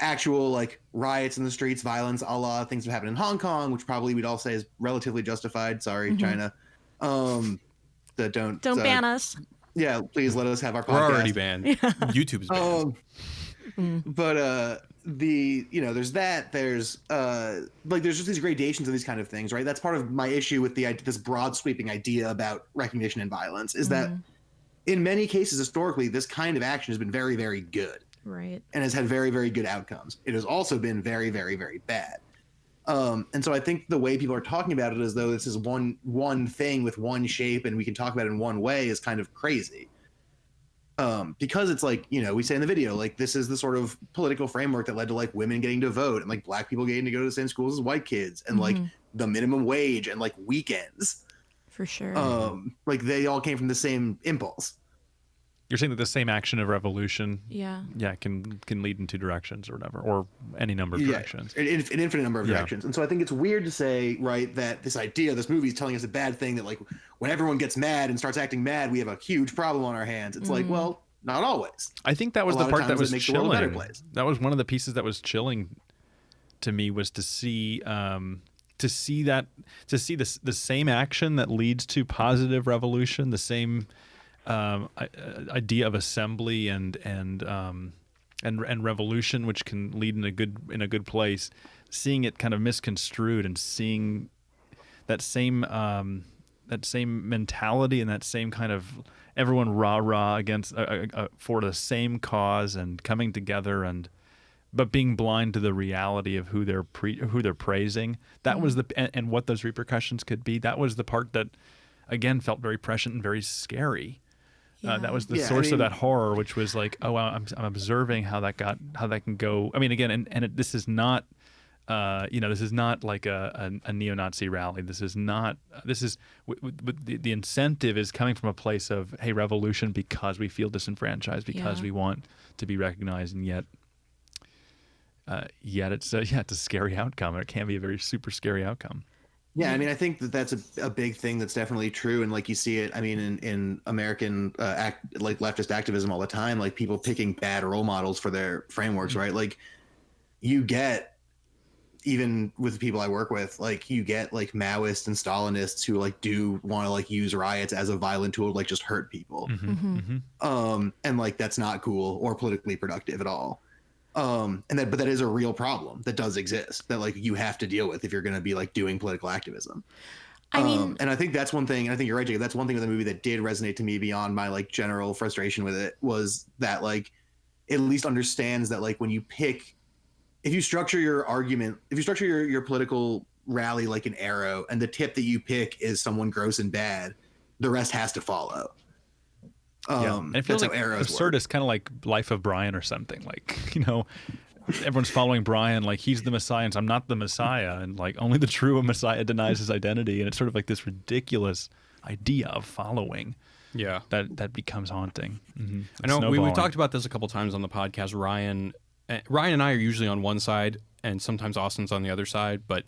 actual like riots in the streets, violence, a lot of things that happen in Hong Kong, which probably we'd all say is relatively justified. Sorry, China. That don't ban us. Yeah, please let us have our podcast. We're already banned. YouTube's banned. But there's that. There's there's just these gradations of these kind of things, right? That's part of my issue with this broad sweeping idea about recognition and violence is that in many cases historically, this kind of action has been very, very good. Right. And has had very, very good outcomes. It has also been very, very, very bad. And so I think the way people are talking about it as though this is one thing with one shape and we can talk about it in one way is kind of crazy. Because it's like, we say in the video, like this is the sort of political framework that led to like women getting to vote and like black people getting to go to the same schools as white kids and like the minimum wage and like weekends. For sure. Like they all came from the same impulse. You're saying that the same action of revolution, yeah, can lead in two directions or whatever, or any number of directions. An infinite number of directions. And so I think it's weird to say, right, that this movie is telling us a bad thing, that like when everyone gets mad and starts acting mad, we have a huge problem on our hands. It's like, well, not always. I think that was the part that was makes the world a better chilling. place. That was one of the pieces that was chilling to me, was to see the same action that leads to positive revolution, the same idea of assembly and revolution, which can lead in a good place. Seeing it kind of misconstrued and seeing that same mentality and that same kind of everyone rah against for the same cause and coming together but being blind to the reality of who they're praising. That was and what those repercussions could be. That was the part that again felt very prescient and very scary. That was the source of that horror, which was like, oh, wow, I'm observing how that can go. I mean, again, this is not This is not like a neo-Nazi rally. This is not. This is the incentive is coming from a place of, hey, revolution, because we feel disenfranchised, because we want to be recognized, and yet it's it's a scary outcome. It can be a very super scary outcome. Yeah, I mean, I think that's a big thing that's definitely true, and like you see it. I mean, in American leftist activism all the time, like people picking bad role models for their frameworks, right? Like you get, even with the people I work with, like you get like Maoists and Stalinists who like do want to like use riots as a violent tool to like just hurt people. And like that's not cool or politically productive at all. But that is a real problem that does exist, that like you have to deal with if you're going to be like doing political activism. I mean, and I think that's one thing, and I think you're right, Jacob, that's one thing with the movie that did resonate to me beyond my like general frustration with it, was that like it at least understands that like when you pick, if you structure your argument, if you structure your political rally like an arrow, and the tip that you pick is someone gross and bad, the rest has to follow. And it feels like absurd. It's kind of like Life of Brian or something. Like, everyone's following Brian like he's the Messiah, and I'm not the Messiah, and like only the true Messiah denies his identity, and it's sort of like this ridiculous idea of following. Yeah, that becomes haunting. I know we talked about this a couple times on the podcast. Ryan and I are usually on one side, and sometimes Austin's on the other side. But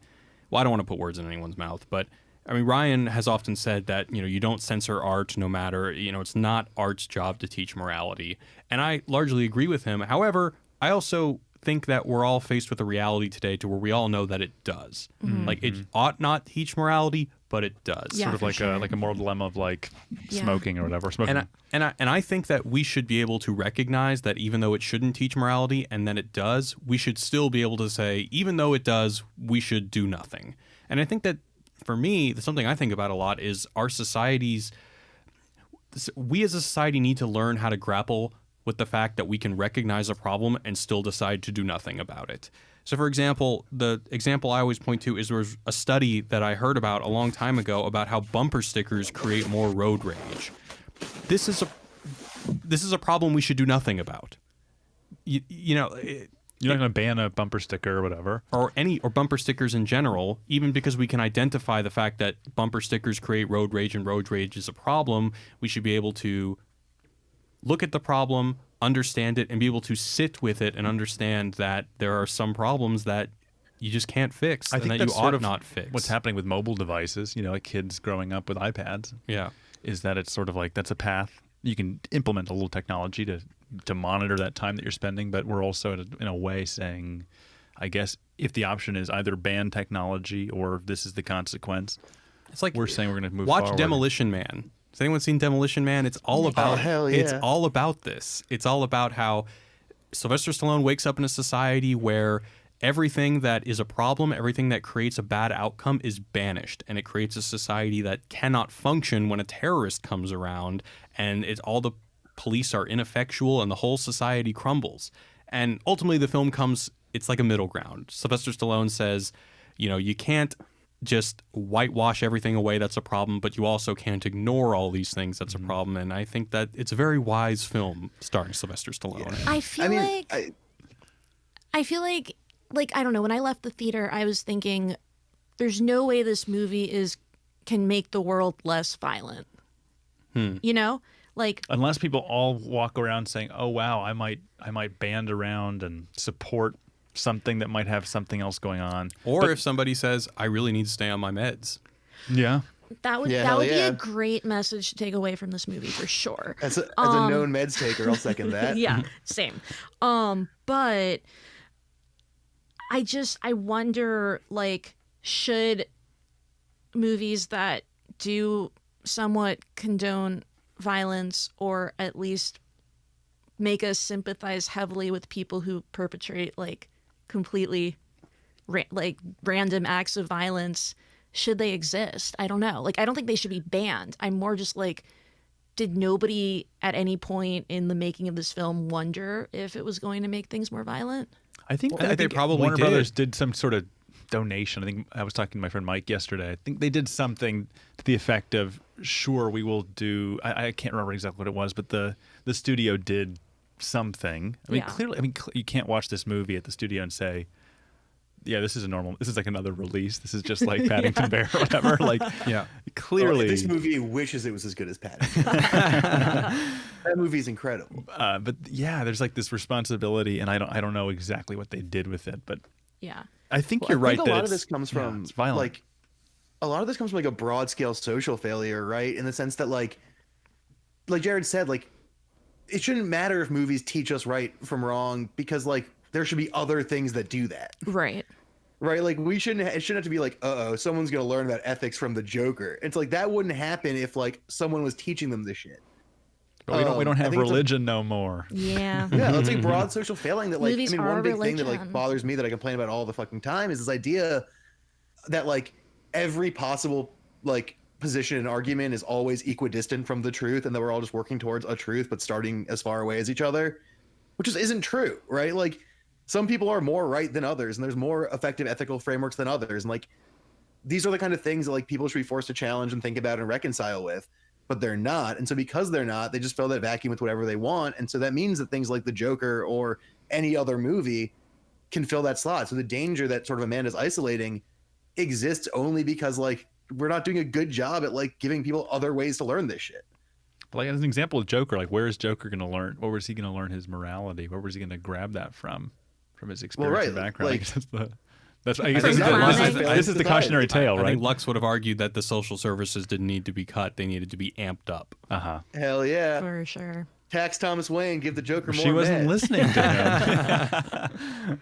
I don't want to put words in anyone's mouth. But I mean, Ryan has often said that you don't censor art, no matter it's not art's job to teach morality, and I largely agree with him. However, I also think that we're all faced with a reality today to where we all know that it does. Like it ought not teach morality, but it does. Yeah, sort of like a moral dilemma of like smoking or whatever. Smoking. And I think that we should be able to recognize that even though it shouldn't teach morality, and then it does, we should still be able to say, even though it does, we should do nothing. And I think that for me, something I think about a lot is our societies. We as a society need to learn how to grapple with the fact that we can recognize a problem and still decide to do nothing about it. So, for example, the example I always point to is there was a study that I heard about a long time ago about how bumper stickers create more road rage. This is a problem we should do nothing about. You're not going to ban a bumper sticker or whatever, or bumper stickers in general, even because we can identify the fact that bumper stickers create road rage and road rage is a problem. We should be able to look at the problem, understand it, and be able to sit with it and understand that there are some problems that you just can't fix, and that you ought not fix. What's happening with mobile devices, like kids growing up with iPads, is that it's sort of like that's a path. You can implement a little technology to monitor that time that you're spending, but we're also in a way saying, I guess, if the option is either ban technology or this is the consequence, it's like we're saying we're going to move forward. Watch Demolition Man. Has anyone seen Demolition Man? It's all about It's all about this. It's all about how Sylvester Stallone wakes up in a society where everything that is a problem, everything that creates a bad outcome is banished, and it creates a society that cannot function when a terrorist comes around, and all the police are ineffectual and the whole society crumbles. And ultimately the film it's like a middle ground. Sylvester Stallone says, you can't just whitewash everything away that's a problem, but you also can't ignore all these things that's a problem. And I think that it's a very wise film starring Sylvester Stallone. Yeah. I feel like I don't know, when I left the theater I was thinking there's no way this movie can make the world less violent. Unless people all walk around saying, oh wow, I might band around and support something that might have something else going on. Or if somebody says, I really need to stay on my meds. Yeah. That would be a great message to take away from this movie for sure. As a known meds taker, I'll second that. Yeah, same. But I wonder, should movies that do somewhat condone violence, or at least make us sympathize heavily with people who perpetrate completely random acts of violence, should they exist? I don't know. I don't think they should be banned. I'm more just did nobody at any point in the making of this film wonder if it was going to make things more violent? I think they probably Warner did. Brothers did some sort of donation. I think I was talking to my friend Mike yesterday. I think they did something to the effect of, sure, we will do. I can't remember exactly what it was, but the studio did something. I mean, clearly, you can't watch this movie at the studio and say yeah, this is a normal. This is like another release. This is just like Paddington Bear or whatever. Like, Yeah. clearly, this movie wishes it was as good as Paddington. That movie's incredible. but yeah, there's like this responsibility, and I don't know exactly what they did with it, but Yeah. I think Well, you're right. I think that a lot of it's- this comes yeah, from it's violent. like a lot of this comes from like a broad scale social failure, right? In the sense that like Jared said, like it shouldn't matter if movies teach us right from wrong because like there should be other things that do that. Right. Right? Like it shouldn't have to be like, someone's gonna learn about ethics from the Joker. It's like that wouldn't happen if like someone was teaching them this shit. But we don't I have think it's a- religion no more. Yeah. Yeah, it's like broad social failing that like Movies I mean are one big thing that like religion. bothers me that I complain about all the fucking time is this idea that like every possible like position and argument is always equidistant from the truth and that we're all just working towards a truth but starting as far away as each other, which just isn't true, right? Like some people are more right than others and there's more effective ethical frameworks than others, and like these are the kind of things that like people should be forced to challenge and think about and reconcile with, but they're not. And so because they're not, they just fill that vacuum with whatever they want, and so that means that things like the Joker or any other movie can fill that slot. So the danger that sort of Amanda's isolating exists only because like we're not doing a good job at like giving people other ways to learn this shit. Like as an example of Joker, like where is Joker going to learn? Where was he going to learn his morality? Where was he going to grab that from his experience right, and background? like- I guess I guess think this is the cautionary tale, I right? think Lux would have argued that the social services didn't need to be cut; they needed to be amped up. Hell yeah. For sure. Tax Thomas Wayne, give the Joker more She wasn't meds. listening to him.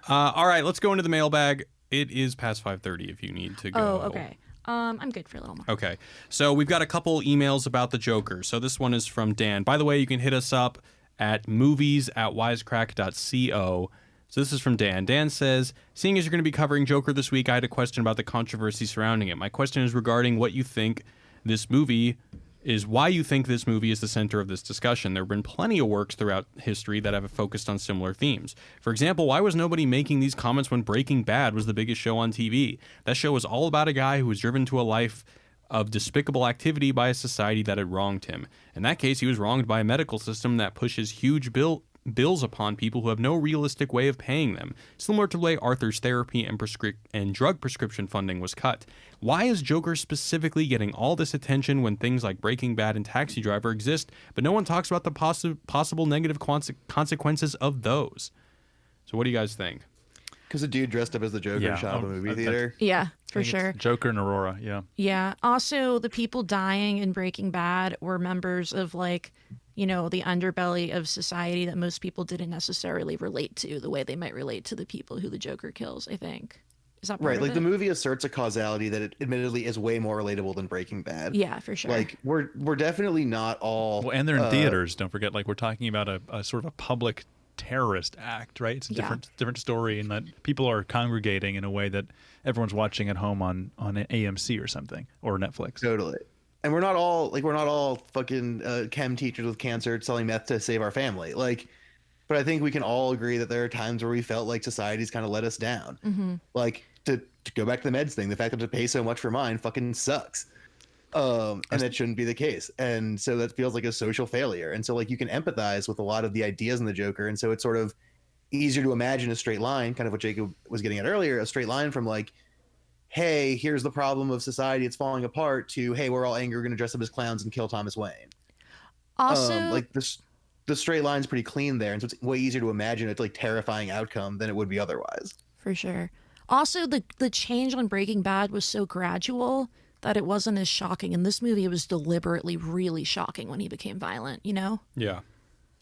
All right, let's go into the mailbag. It is past 5:30. If you need to go. Oh, okay. I'm good for a little more. Okay, so we've got a couple emails about the Joker. So this one is from Dan. By the way, you can hit us up at movies@wisecrack.co. So this is from Dan. Dan says, seeing as you're going to be covering Joker this week, I had a question about the controversy surrounding it. My question is regarding what you think this movie is, why you think this movie is the center of this discussion. There have been plenty of works throughout history that have focused on similar themes. For example, why was nobody making these comments when Breaking Bad was the biggest show on TV? That show was all about a guy who was driven to a life of despicable activity by a society that had wronged him. In that case, he was wronged by a medical system that pushes huge bills upon people who have no realistic way of paying them, similar to the way Arthur's therapy and drug prescription funding was cut. Why is Joker specifically getting all this attention when things like Breaking Bad and Taxi Driver exist, but no one talks about the possible negative consequences of those? So what do you guys think? Because a dude dressed up as the Joker Yeah. shot up a Oh, movie that- theater. Yeah, for I think it's sure. Joker and Aurora, yeah. Yeah. Also, the people dying in Breaking Bad were members of like, you know, the underbelly of society that most people didn't necessarily relate to the way they might relate to the people who the Joker kills, I think. Is that part Right, of like it? the movie asserts a causality that it admittedly is way more relatable than Breaking Bad. Yeah, for sure. Like we're definitely not all Well, and they're in theaters. Don't forget, like we're talking about a sort of a public terrorist act, right? It's a Yeah. different story in that people are congregating in a way that everyone's watching at home on AMC or something or Netflix. Totally. And we're not all fucking chem teachers with cancer selling meth to save our family. Like, but I think we can all agree that there are times where we felt like society's kind of let us down. Like to go back to the meds thing, the fact that to pay so much for mine fucking sucks. And that shouldn't be the case. And so that feels like a social failure. And so like you can empathize with a lot of the ideas in the Joker. And so it's sort of easier to imagine a straight line, kind of what Jacob was getting at earlier, a straight line from like, hey, here's the problem of society, it's falling apart, to hey, we're all angry, we're gonna dress up as clowns and kill Thomas Wayne. also, Like this, the straight line's pretty clean there, and so it's way easier to imagine a like terrifying outcome than it would be otherwise. for sure. Also, the change on Breaking Bad was so gradual that it wasn't as shocking. In this movie, it was deliberately really shocking when he became violent, you know? Yeah.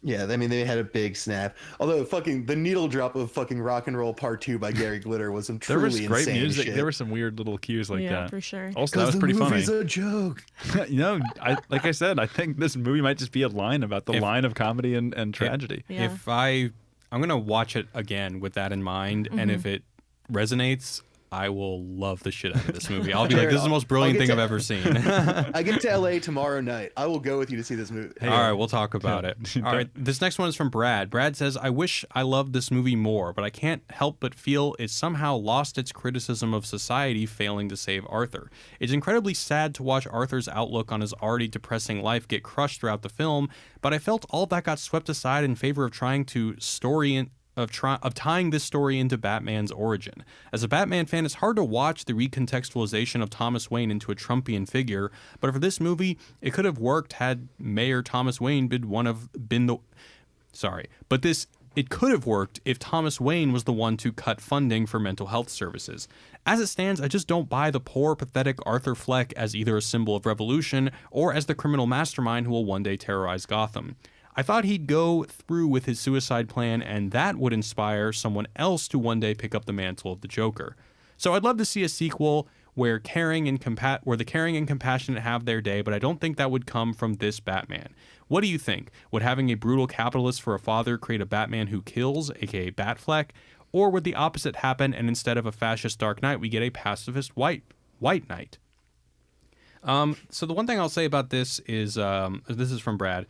Yeah, I mean they had a big snap. Although fucking the needle drop of fucking Rock and Roll Part 2 by Gary Glitter was some There truly was great insane music. shit. There were some weird little cues like yeah, that. for sure. Also, that was the pretty funny. movie's a joke. You know, like I said, I think this movie might just be a line about the line of comedy and tragedy. Yeah. If I'm gonna watch it again with that in mind, and if it resonates, I will love the shit out of this movie. I'll be like, this is the most brilliant thing I've ever seen. I get to LA tomorrow night. I will go with you to see this movie. All right, we'll talk about it. All right, this next one is from Brad. Brad says, I wish I loved this movie more, but I can't help but feel it somehow lost its criticism of society failing to save Arthur. It's incredibly sad to watch Arthur's outlook on his already depressing life get crushed throughout the film, but I felt all of that got swept aside in favor of trying to story of tying this story into Batman's origin. As a Batman fan, it's hard to watch the recontextualization of Thomas Wayne into a Trumpian figure, but for this movie, it could have worked had Mayor Thomas Wayne it could have worked if Thomas Wayne was the one to cut funding for mental health services. As it stands, I just don't buy the poor, pathetic Arthur Fleck as either a symbol of revolution or as the criminal mastermind who will one day terrorize Gotham. I thought he'd go through with his suicide plan, and that would inspire someone else to one day pick up the mantle of the Joker. So I'd love to see a sequel where the caring and compassionate have their day, but I don't think that would come from this Batman. What do you think? Would having a brutal capitalist for a father create a Batman who kills, aka Batfleck? Or would the opposite happen, and instead of a fascist Dark Knight, we get a pacifist White Knight? So the one thing I'll say about this is, this is from Brad.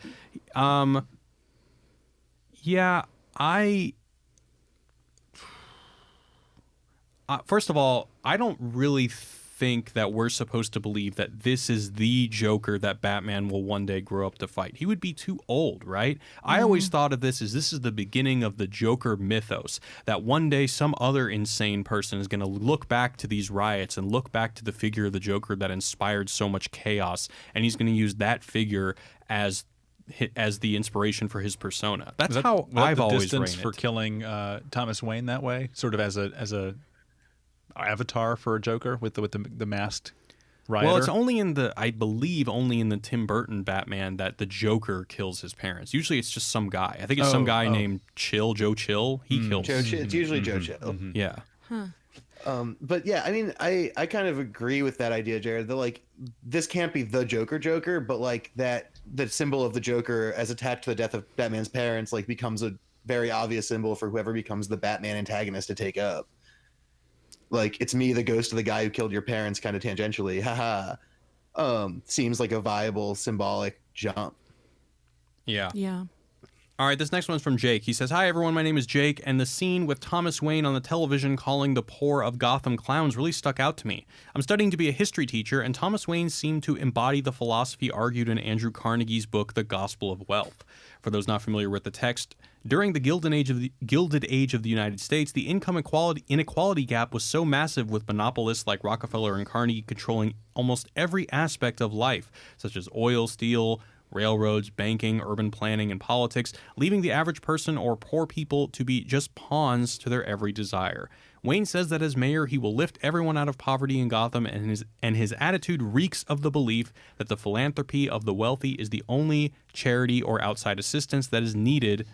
First of all, I don't really think that we're supposed to believe that this is the Joker that Batman will one day grow up to fight. He would be too old, right? I always thought of this as this is the beginning of the Joker mythos, that one day some other insane person is going to look back to these riots and look back to the figure of the Joker that inspired so much chaos, and he's going to use that figure as the inspiration for his persona. That's how I've always ran it. For killing Thomas Wayne that way, sort of as a avatar for a Joker with the masked rioter. Well, it's only I believe only in the Tim Burton Batman that the Joker kills his parents. Usually it's just some guy. I think it's some guy named Joe Chill. He kills. It's usually Joe Chill. Yeah. But yeah, I mean, I kind of agree with that idea, Jared. That like this can't be the Joker, but like that the symbol of the Joker as attached to the death of Batman's parents like becomes a very obvious symbol for whoever becomes the Batman antagonist to take up. Like, it's me, the ghost of the guy who killed your parents, kind of tangentially. Haha. Seems like a viable symbolic jump. Yeah. Yeah. All right, this next one's from Jake. He says, "Hi, everyone. My name is Jake, and the scene with Thomas Wayne on the television calling the poor of Gotham clowns really stuck out to me. I'm studying to be a history teacher, and Thomas Wayne seemed to embody the philosophy argued in Andrew Carnegie's book, The Gospel of Wealth. For those not familiar with the text, during the Gilded Age of the United States, the income inequality gap was so massive, with monopolists like Rockefeller and Carnegie controlling almost every aspect of life, such as oil, steel, railroads, banking, urban planning, and politics, leaving the average person or poor people to be just pawns to their every desire. Wayne says that as mayor, he will lift everyone out of poverty in Gotham, and his attitude reeks of the belief that the philanthropy of the wealthy is the only charity or outside assistance that is needed,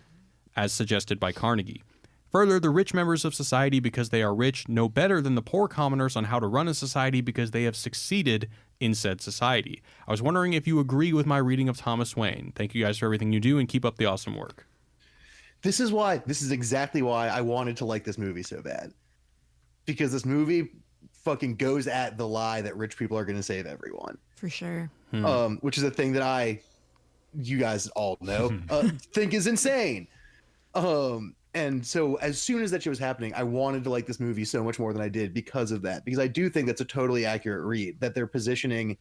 as suggested by Carnegie. Further, the rich members of society, because they are rich, know better than the poor commoners on how to run a society because they have succeeded in said society. I was wondering if you agree with my reading of Thomas Wayne. Thank you guys for everything you do, and keep up the awesome work." This is exactly why I wanted to like this movie so bad. Because this movie fucking goes at the lie that rich people are going to save everyone. For sure. Which is a thing that you guys all know, think is insane. And so as soon as that shit was happening, I wanted to like this movie so much more than I did because of that. Because I do think that's a totally accurate read, that they're positioning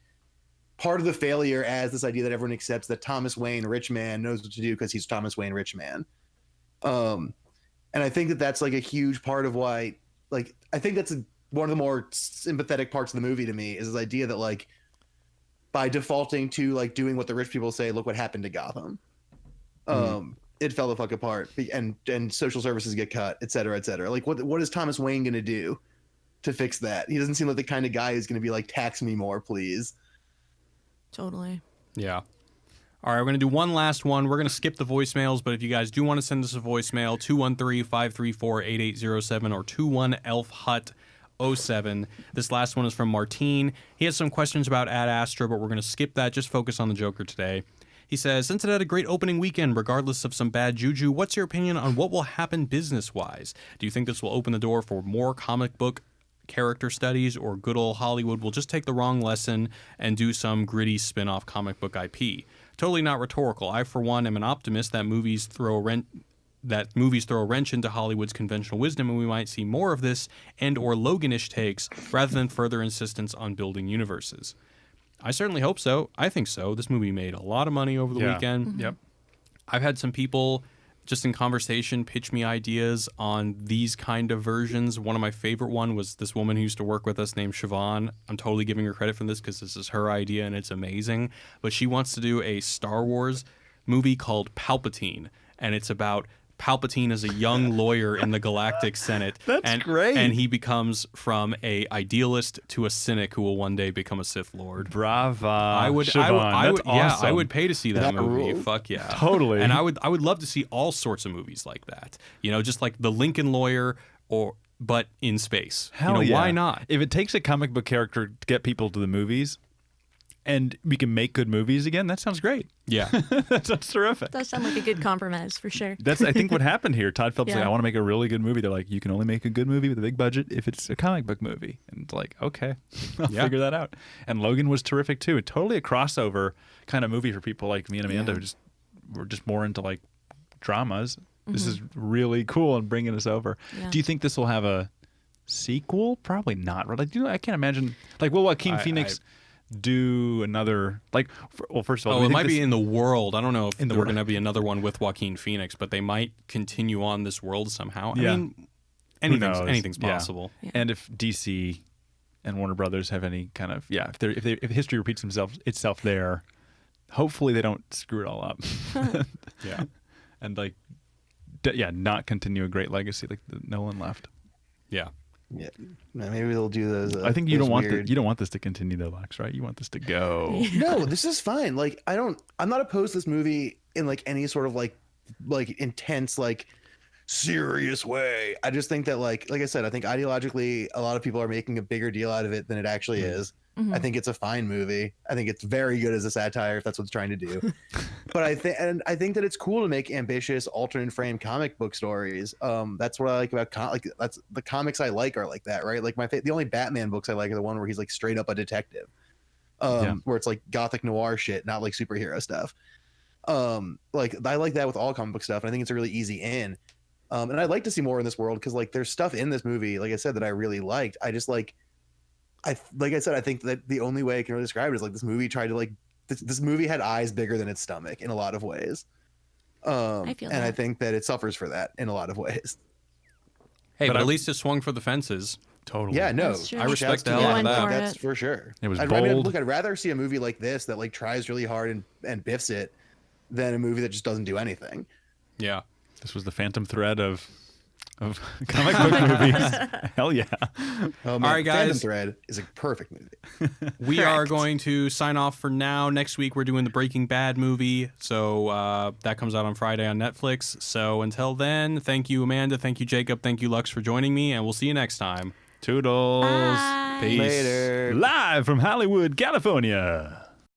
part of the failure as this idea that everyone accepts that Thomas Wayne, rich man, knows what to do because he's Thomas Wayne, rich man. And I think that that's like a huge part of why, like, I think that's one of the more sympathetic parts of the movie to me, is this idea that like by defaulting to like doing what the rich people say, look what happened to Gotham. It fell the fuck apart, and social services get cut, et cetera, et cetera. Like, what is Thomas Wayne going to do to fix that? He doesn't seem like the kind of guy who's going to be like, tax me more, please. Totally. Yeah. All right, we're going to do one last one. We're going to skip the voicemails, but if you guys do want to send us a voicemail, 213-534-8807 or 21-ELF-HUT-07. This last one is from Martine. He has some questions about Ad Astra, but we're going to skip that. Just focus on the Joker today. He says, "Since it had a great opening weekend, regardless of some bad juju, what's your opinion on what will happen business-wise? Do you think this will open the door for more comic book character studies, or good old Hollywood will just take the wrong lesson and do some gritty spin-off comic book IP? Totally not rhetorical. I, for one, am an optimist that movies throw a wrench into Hollywood's conventional wisdom, and we might see more of this and or Logan-ish takes rather than further insistence on building universes. I certainly hope so. I think so. This movie made a lot of money over the weekend. Yep. I've had some people just in conversation, pitch me ideas on these kind of versions. One of my favorite one was this woman who used to work with us named Siobhan. I'm totally giving her credit for this because this is her idea and it's amazing. But she wants to do a Star Wars movie called Palpatine, and it's about Palpatine as a young lawyer in the Galactic Senate. That's great. And he becomes from a idealist to a cynic who will one day become a Sith Lord. Brava. I would, Siobhan. yeah, Awesome. I would pay to see that movie. rules. Fuck yeah, Totally. And I would love to see all sorts of movies like that. You know, just like the Lincoln Lawyer, but in space. Hell you know, yeah. why not? If it takes a comic book character to get people to the movies, and we can make good movies again, that sounds great. Yeah, That sounds terrific. Does sound like a good compromise for sure. That's, I think, what happened here. Todd Phillips Yeah. like, I want to make a really good movie. They're like, you can only make a good movie with a big budget if it's a comic book movie. And it's like, okay, I'll Yeah. figure that out. And Logan was terrific too. Totally a crossover kind of movie for people like me and Amanda who we're just more into like dramas. This is really cool and bringing us over. Yeah. Do you think this will have a sequel? Probably not. Like, I can't imagine. Like, will Joaquin Phoenix do another? Like, well, first of all, Oh, do we it think might this- be in the world. I don't know if In the there's world. going to be another one with Joaquin Phoenix, but they might continue on this world somehow. I Yeah. mean, knows? anything's Yeah. possible. And if DC and Warner Brothers have any kind of if history repeats itself there, hopefully they don't screw it all up. Yeah. And like, not continue a great legacy like the Nolan left. Yeah. Yeah, maybe they'll do those. I think you those don't want weird- you don't want this to continue though, Lex, right? You want this to go. No, this is fine. Like I'm not opposed to this movie in like any sort of like intense like serious way. I just think that like I said, I think ideologically a lot of people are making a bigger deal out of it than it actually is. I think it's a fine movie. I think it's very good as a satire if that's what it's trying to do. But I think that it's cool to make ambitious alternate frame comic book stories. That's what I like about that's the comics I like are like that, right? Like the only Batman books I like are the one where he's like straight up a detective. Where it's like gothic noir shit, not like superhero stuff. Like I like that with all comic book stuff, and I think it's a really easy in. And I'd like to see more in this world because like there's stuff in this movie, like I said, that I really liked. I just like I said, I think that the only way I can really describe it is like this movie tried to like this movie had eyes bigger than its stomach in a lot of ways. I feel and I that. think that it suffers for that in a lot of ways. Hey, But but I- at least it swung for the fences. Totally. Yeah, no, That's true. I respect shouts the to hell out of They that. went for That's it. for sure. It was I mean, bold. look, I'd rather see a movie like this that like tries really hard and biffs it than a movie that just doesn't do anything. Yeah. This was the phantom thread of comic book movies. Hell yeah. Oh, man, right, guys. Phantom Thread is a perfect movie. We are Correct. going to sign off for now. Next week, we're doing the Breaking Bad movie. So that comes out on Friday on Netflix. So until then, thank you, Amanda. Thank you, Jacob. Thank you, Lux, for joining me. And we'll see you next time. Toodles. Bye. Peace. Later. Live from Hollywood, California.